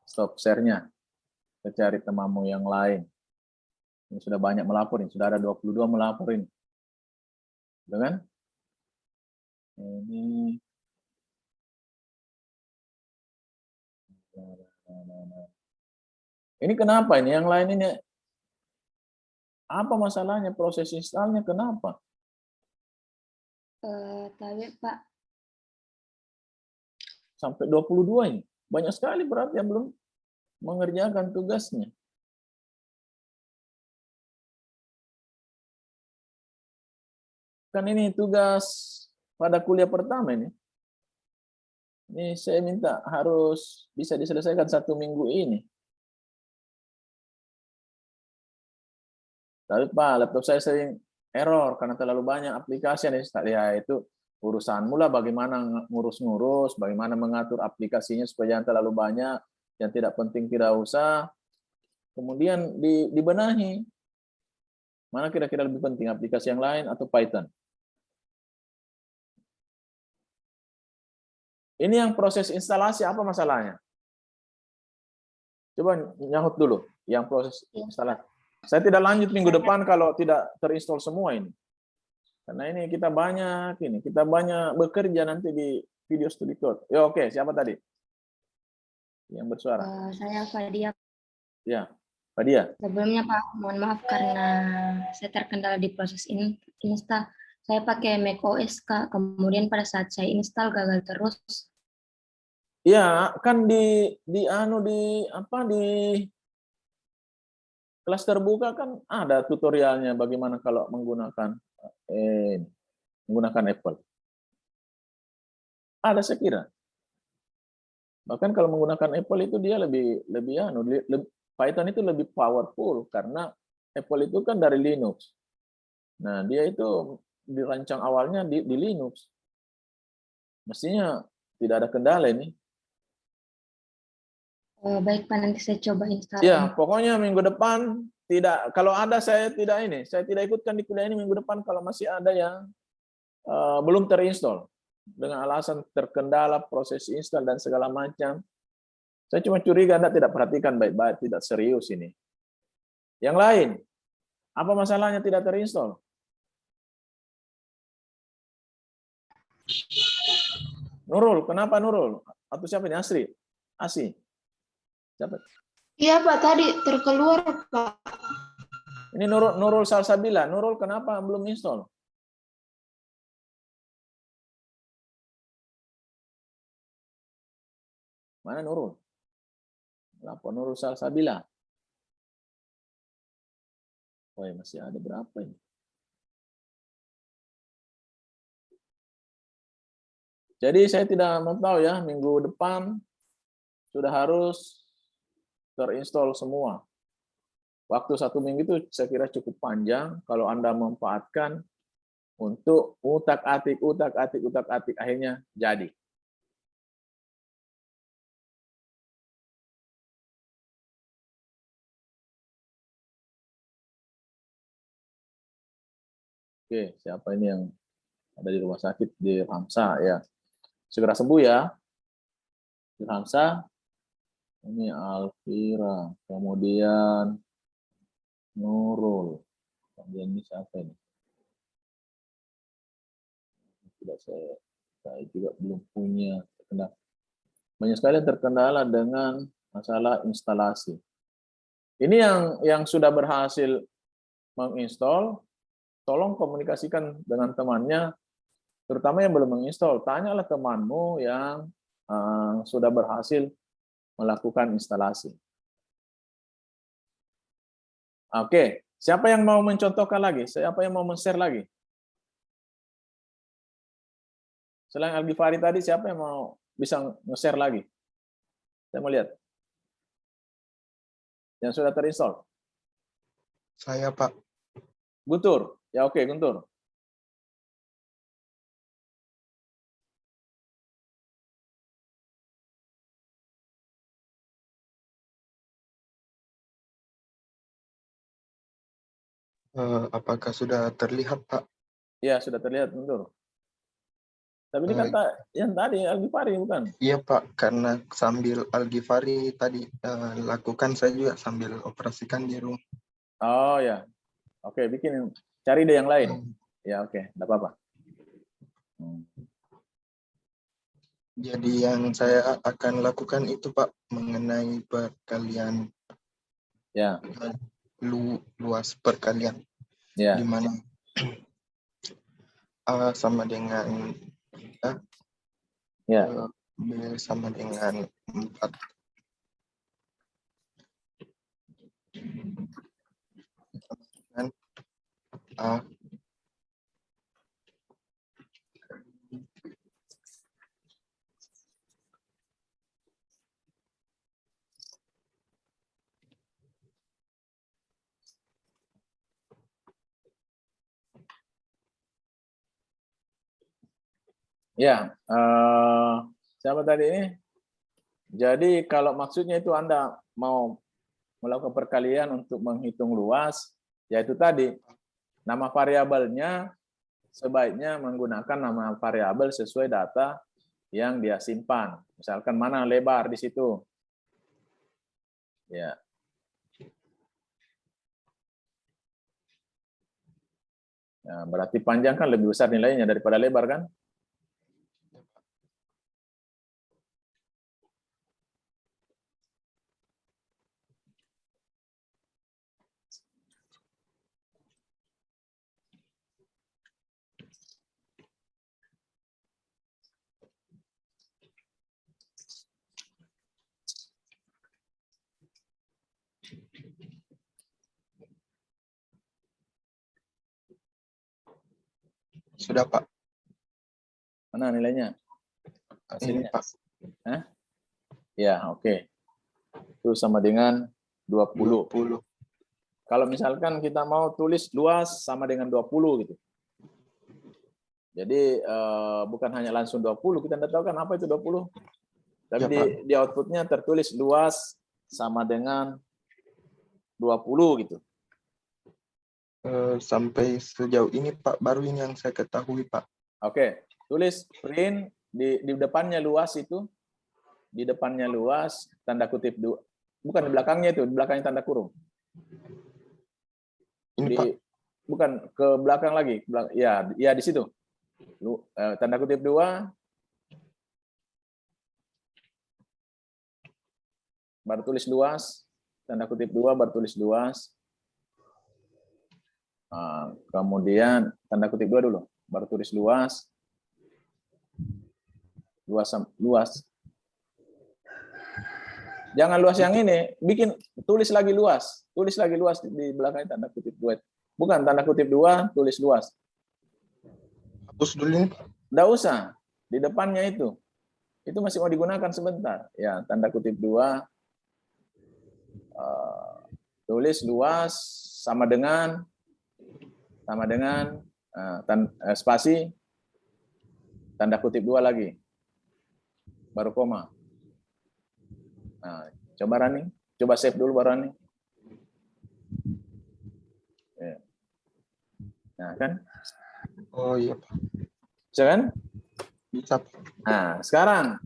Stop share-nya. Saya cari temanmu yang lain. Ini sudah banyak melapor, ini sudah ada 22 melapor ini. Betul kan? Ini kenapa ini? Yang lain ini apa masalahnya? Proses installnya kenapa? Tapi Pak, Sampai 22 ini. Banyak sekali berarti yang belum mengerjakan tugasnya. Kan ini tugas pada kuliah pertama ini. Ini saya minta harus bisa diselesaikan 1 minggu ini. Tapi Pak, laptop saya sering error karena terlalu banyak aplikasi yang diinstal. Ya itu urusan mula bagaimana ngurus-ngurus, bagaimana mengatur aplikasinya supaya jangan terlalu banyak, yang tidak penting tidak usah. Kemudian dibenahi. Mana kira-kira lebih penting, aplikasi yang lain atau Python? Ini yang proses instalasi apa masalahnya? Coba nyahut dulu yang proses instalasi. Saya tidak lanjut minggu depan kalau tidak terinstall semua ini. Karena ini kita banyak bekerja nanti di video study code. Ya oke, siapa tadi? Yang bersuara. saya Fadia. Ya, Fadia. Sebelumnya Pak, mohon maaf karena saya terkendala di proses install. Saya pakai macOS Kak, kemudian pada saat saya install gagal terus. Ya, kan di Kelas terbuka kan ada tutorialnya bagaimana kalau menggunakan Apple. Ada saya kira. Bahkan kalau menggunakan Apple itu dia Python itu lebih powerful karena Apple itu kan dari Linux. Nah, dia itu dirancang awalnya di Linux. Mestinya tidak ada kendala ini. Baik Pak, nanti saya coba install. Ya, pokoknya minggu depan tidak. Kalau ada saya tidak ikutkan di kuliah ini minggu depan kalau masih ada yang belum terinstall dengan alasan terkendala proses install dan segala macam. Saya cuma curiga Anda tidak perhatikan baik-baik, tidak serius ini. Yang lain, apa masalahnya tidak terinstall? Nurul, kenapa Nurul? Atau siapa ini? Asi? Siapa? Iya Pak, tadi terkeluar Pak. Ini Nurul Salsabila. Nurul kenapa belum install? Mana Nurul? Lapor Nurul Salsabila. Oh ya, masih ada berapa ini? Jadi saya tidak mau tahu ya, minggu depan sudah harus terinstall semua. Waktu 1 minggu itu saya kira cukup panjang kalau Anda memanfaatkan untuk utak-atik, akhirnya jadi. Oke, siapa ini yang ada di rumah sakit di Hamsa ya? Segera sembuh ya. Di Hamsa. Ini Alvira, kemudian Nurul. Kemudian ini siapa ini? Tidak saya juga belum punya terkendala. Banyak sekali yang terkendala dengan masalah instalasi. Ini yang sudah berhasil menginstall, tolong komunikasikan dengan temannya, terutama yang belum menginstall. Tanyalah temanmu yang sudah berhasil melakukan instalasi. Oke, siapa yang mau mencontohkan lagi? Siapa yang mau men-share lagi? Selain Al-Ghifari tadi, siapa yang mau bisa nge-share lagi? Saya mau lihat. Yang sudah terinstall. Saya, Pak. Guntur. Ya oke, Guntur. Apakah sudah terlihat, Pak? Ya, sudah terlihat, Guntur. Tapi ini kata yang tadi Al-Ghifari bukan? Iya, Pak, karena sambil Al-Ghifari tadi lakukan, saya juga sambil operasikan di rumah. Oh ya. Oke, cari deh yang lain. Ya oke, enggak apa-apa. Jadi yang saya akan lakukan itu, Pak, mengenai perkalian, Ya. luas perkalian, Ya. di mana A sama dengan Ya. B sama dengan 4. Dan A Ya, siapa tadi ini? Jadi kalau maksudnya itu Anda mau melakukan perkalian untuk menghitung luas, yaitu tadi nama variabelnya sebaiknya menggunakan nama variabel sesuai data yang dia simpan. Misalkan mana lebar di situ. Ya. Nah, berarti panjang kan lebih besar nilainya daripada lebar kan? Sudah Pak. Mana nilainya? Ini Hasilnya? Pak. Ya, oke. Itu sama dengan 20. 20. Kalau misalkan kita mau tulis luas sama dengan 20 gitu. Jadi bukan hanya langsung 20, kita tidak tahu kan apa itu 20. Tapi Ya, Pak. di outputnya tertulis luas sama dengan 20 gitu. Sampai sejauh ini Pak, baru ini yang saya ketahui Pak. Oke, tulis print di depannya luas itu, di depannya luas, tanda kutip dua, bukan di belakangnya itu, di belakangnya tanda kurung. Ini Di, Pak. bukan ke belakang lagi, ya di situ. Tanda kutip 2, baru tulis luas, tanda kutip 2, baru tulis luas. Kemudian tanda kutip 2 dulu, baru tulis luas. Luas. Jangan luas yang ini, tulis lagi luas di belakang tanda kutip 2. Bukan tanda kutip 2, tulis luas. Hapus dulu ini Pak. Nggak usah, di depannya itu masih mau digunakan sebentar. Ya, tanda kutip 2, tulis luas sama dengan spasi, tanda kutip 2 lagi, baru koma. Nah, coba running, coba save dulu baru running. Ya. Nah kan, Oh iya Pak. bisa kan? Bisa Pak. Nah sekarang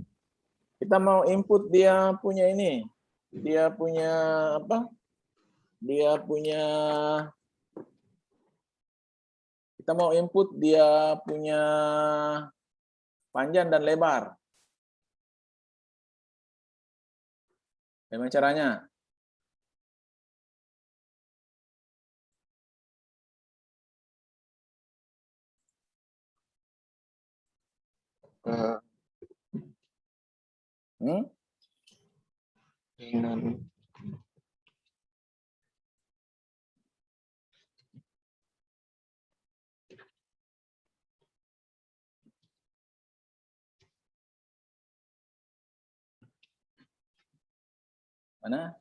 kita mau input dia punya ini, dia punya apa? Kita mau input dia punya panjang dan lebar. Bagaimana caranya? Dengan Mana?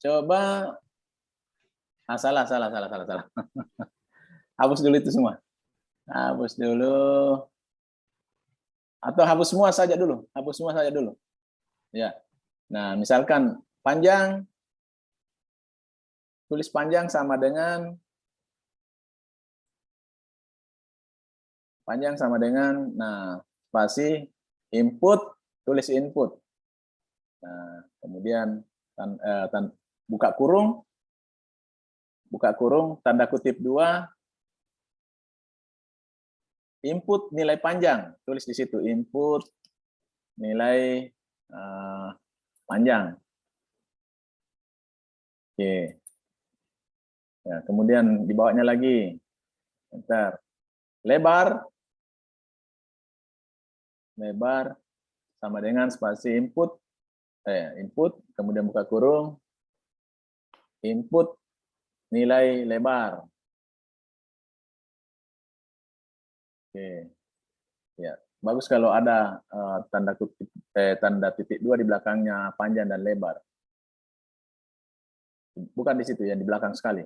Coba. Salah. Hapus dulu itu semua. Hapus dulu. Atau hapus semua saja dulu. Ya. Nah, misalkan panjang, tulis panjang sama dengan nah, spasi input, tulis input. Nah, kemudian buka kurung, tanda kutip 2, input nilai panjang, tulis di situ input nilai panjang. Oke. Ya, kemudian di bawahnya lagi, bentar, lebar sama dengan spasi input, kemudian buka kurung, input nilai lebar. Oke. Ya, bagus kalau ada tanda titik 2 di belakangnya panjang dan lebar. Bukan di situ, yang di belakang sekali.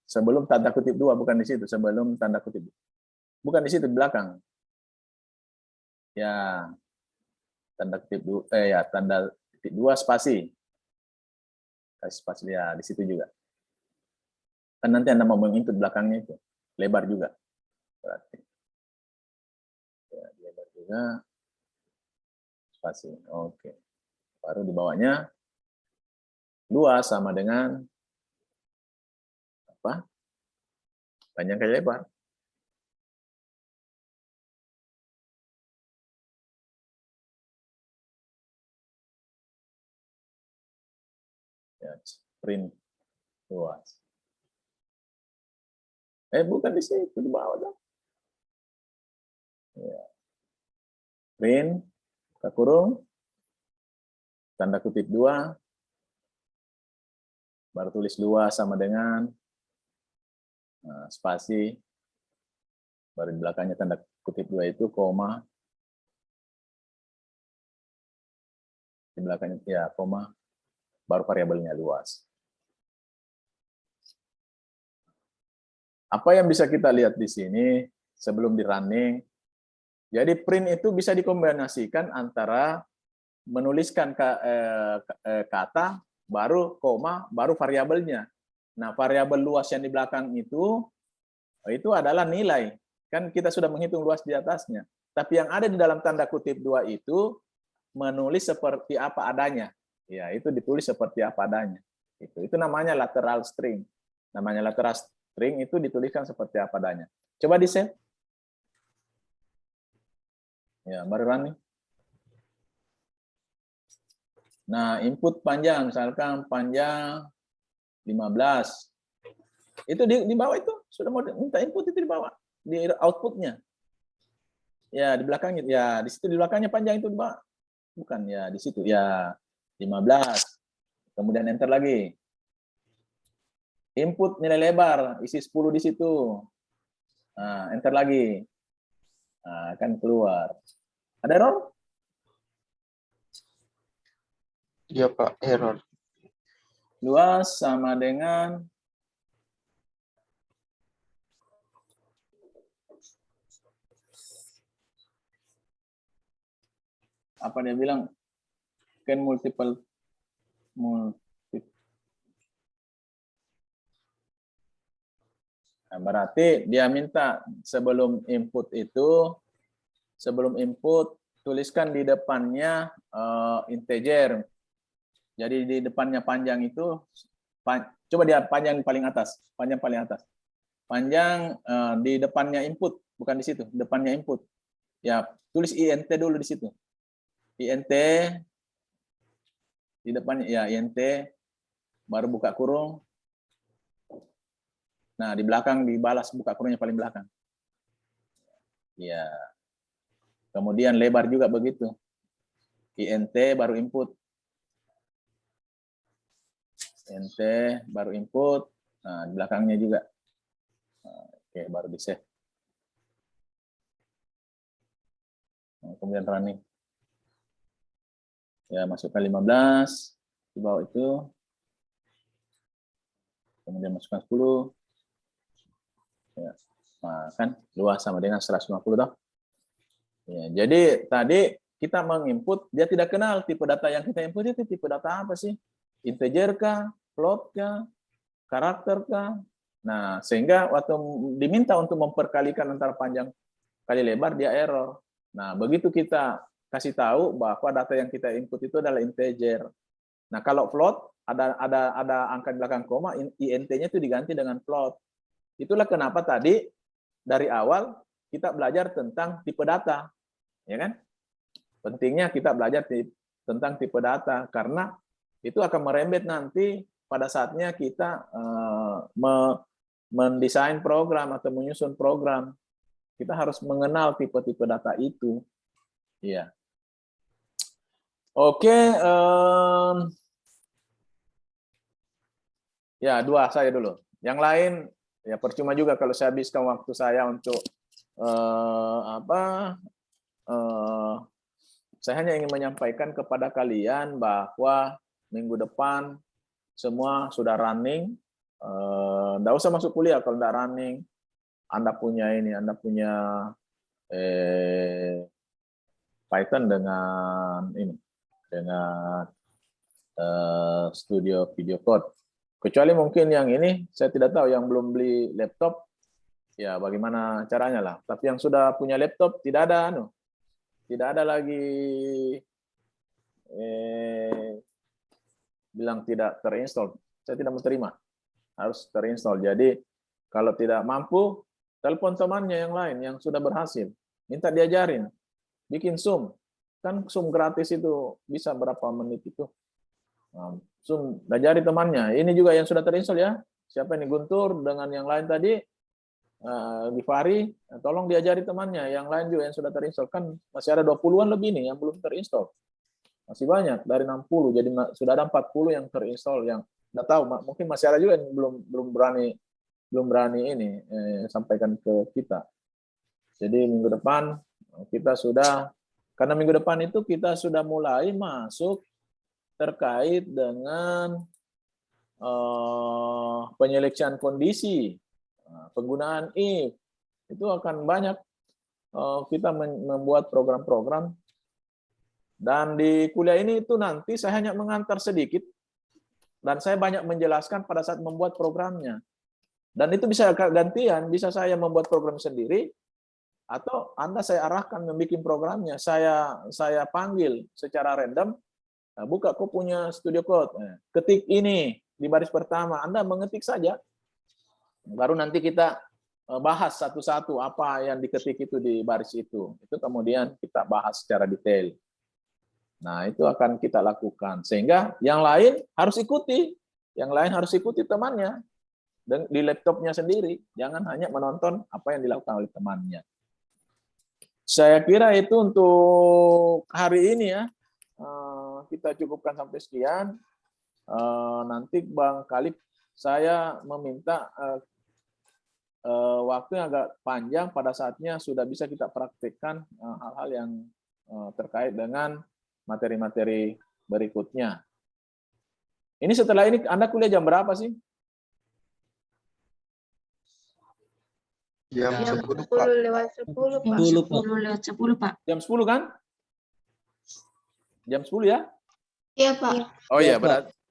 Sebelum tanda kutip 2, bukan di situ, sebelum tanda kutip. Bukan di situ, di belakang. Ya, tanda kutip tanda titik 2 spasi. Kasih spasi ya di situ juga. Kan nanti Anda mau menginput belakangnya itu lebar juga. Berarti. Ya, lebar juga spasi. Oke. Baru di bawahnya luas sama dengan apa? Panjang kali lebar. Ya, print luas. Bukan di situ, di bawah dong. Ya. Print, buka kurung, tanda kutip 2, baru tulis luas sama dengan Nah, spasi, baru di belakangnya tanda kutip 2 itu, koma, di belakangnya ya koma, baru variabelnya luas. Apa yang bisa kita lihat di sini sebelum di running? Jadi print itu bisa dikombinasikan antara menuliskan kata, baru koma, baru variabelnya. Nah, variabel luas yang di belakang itu adalah nilai. Kan kita sudah menghitung luas di atasnya. Tapi yang ada di dalam tanda kutip 2 itu menulis seperti apa adanya. Ya, itu ditulis seperti apa adanya. Itu namanya lateral string. Namanya lateral string itu dituliskan seperti apa adanya. Coba di-save. Ya, baru running. Nah, input panjang, misalkan panjang 15. Itu di bawah itu, sudah mau minta input itu di bawah, di outputnya. Ya, di belakangnya, ya di situ di belakangnya panjang itu di bawah. Bukan, ya di situ, ya 15. Kemudian enter lagi. Input nilai lebar, isi 10 di situ. Nah, enter lagi. Nah, akan keluar. Ada error? Iya Pak, error. Luas sama dengan apa dia bilang? Can multiple. Nah, berarti dia minta sebelum input tuliskan di depannya integer. Jadi di depannya panjang itu, coba dia panjang paling atas, panjang di depannya input, bukan di situ, depannya input. Ya, tulis int dulu di situ. int di depannya, ya int, baru buka kurung. Nah, di belakang dibalas buka kurungnya paling belakang. Ya. Kemudian lebar juga begitu. int baru input. int baru input. Nah, di belakangnya juga. Oke, baru di save. Nah, kemudian running. Ya, masukkan 15 di bawah itu. Kemudian masukkan 10. Ya, nah, kan luas sama dengan 150 toh. Ya, jadi tadi kita menginput, dia tidak kenal tipe data yang kita input itu tipe data apa sih? Integer kah? Float kah? Karakter kah? Nah, sehingga waktu diminta untuk memperkalikan antara panjang kali lebar, dia error. Nah, begitu kita kasih tahu bahwa data yang kita input itu adalah integer. Nah, kalau float ada angka di belakang koma, int-nya itu diganti dengan float. Itulah kenapa tadi dari awal kita belajar tentang tipe data, ya kan? Pentingnya kita belajar tentang tipe data karena itu akan merembet nanti pada saatnya kita mendesain program atau menyusun program. Kita harus mengenal tipe-tipe data itu. Iya. Oke. Ya, 2 saya dulu. Yang lain, ya percuma juga kalau saya habiskan waktu saya untuk saya hanya ingin menyampaikan kepada kalian bahwa minggu depan semua sudah running. Nggak usah masuk kuliah kalau nggak running. Anda punya Python dengan Studio Video Code. Kecuali mungkin yang ini saya tidak tahu, yang belum beli laptop, ya bagaimana caranya lah. Tapi yang sudah punya laptop tidak ada lagi bilang tidak terinstall. Saya tidak mau terima, harus terinstall. Jadi kalau tidak mampu, telepon temannya yang lain yang sudah berhasil, minta diajarin, bikin Zoom. Kan Zoom gratis itu bisa berapa menit itu. Zoom, diajari temannya. Ini juga yang sudah terinstall ya. Siapa ini, Guntur dengan yang lain tadi, Givari, tolong diajari temannya. Yang lain juga yang sudah terinstall. Kan masih ada 20-an lebih nih yang belum terinstall. Masih banyak, dari 60. Jadi sudah ada 40 yang terinstall. Yang nggak tahu, mungkin masih ada juga yang belum berani belum berani ini sampaikan ke kita. Jadi minggu depan kita sudah, karena minggu depan itu kita sudah mulai masuk terkait dengan penyeleksian kondisi, penggunaan if, itu akan banyak kita membuat program-program. Dan di kuliah ini itu nanti saya hanya mengantar sedikit, dan saya banyak menjelaskan pada saat membuat programnya. Dan itu bisa gantian, bisa saya membuat program sendiri, atau Anda saya arahkan membuat programnya. Saya panggil secara random, buka kok punya Studio Code, ketik ini di baris pertama, Anda mengetik saja. Baru nanti kita bahas satu-satu apa yang diketik itu di baris itu. Itu kemudian kita bahas secara detail. Nah, itu akan kita lakukan. Sehingga yang lain harus ikuti. Yang lain harus ikuti temannya. Dan di laptopnya sendiri. Jangan hanya menonton apa yang dilakukan oleh temannya. Saya kira itu untuk hari ini ya. Kita cukupkan sampai sekian. Nanti Bang Khalid, saya meminta waktu yang agak panjang, pada saatnya sudah bisa kita praktikkan hal-hal yang terkait dengan materi-materi berikutnya. Ini setelah ini Anda kuliah jam berapa sih? Jam Jam 10, 10 Pak. lewat 10, Pak. 10 lewat 10, Pak. Jam 10 kan? Jam 10 ya? Iya, Pak. Oh iya,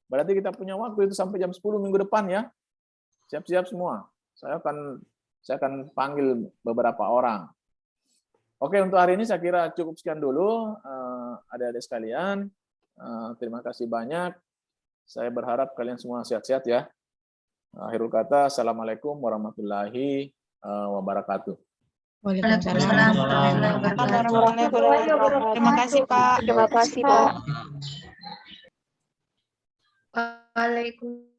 berarti kita punya waktu itu sampai jam 10 minggu depan ya. Siap-siap semua. Saya akan panggil beberapa orang. Oke, untuk hari ini saya kira cukup sekian dulu, adik-adik sekalian. Terima kasih banyak. Saya berharap kalian semua sehat-sehat ya. Akhirul kata, Assalamualaikum warahmatullahi wabarakatuh. Waalaikumsalam. Warahmatullahi wabarakatuh. Terima kasih, Pak. Terima kasih, Pak. Waalaikumsalam.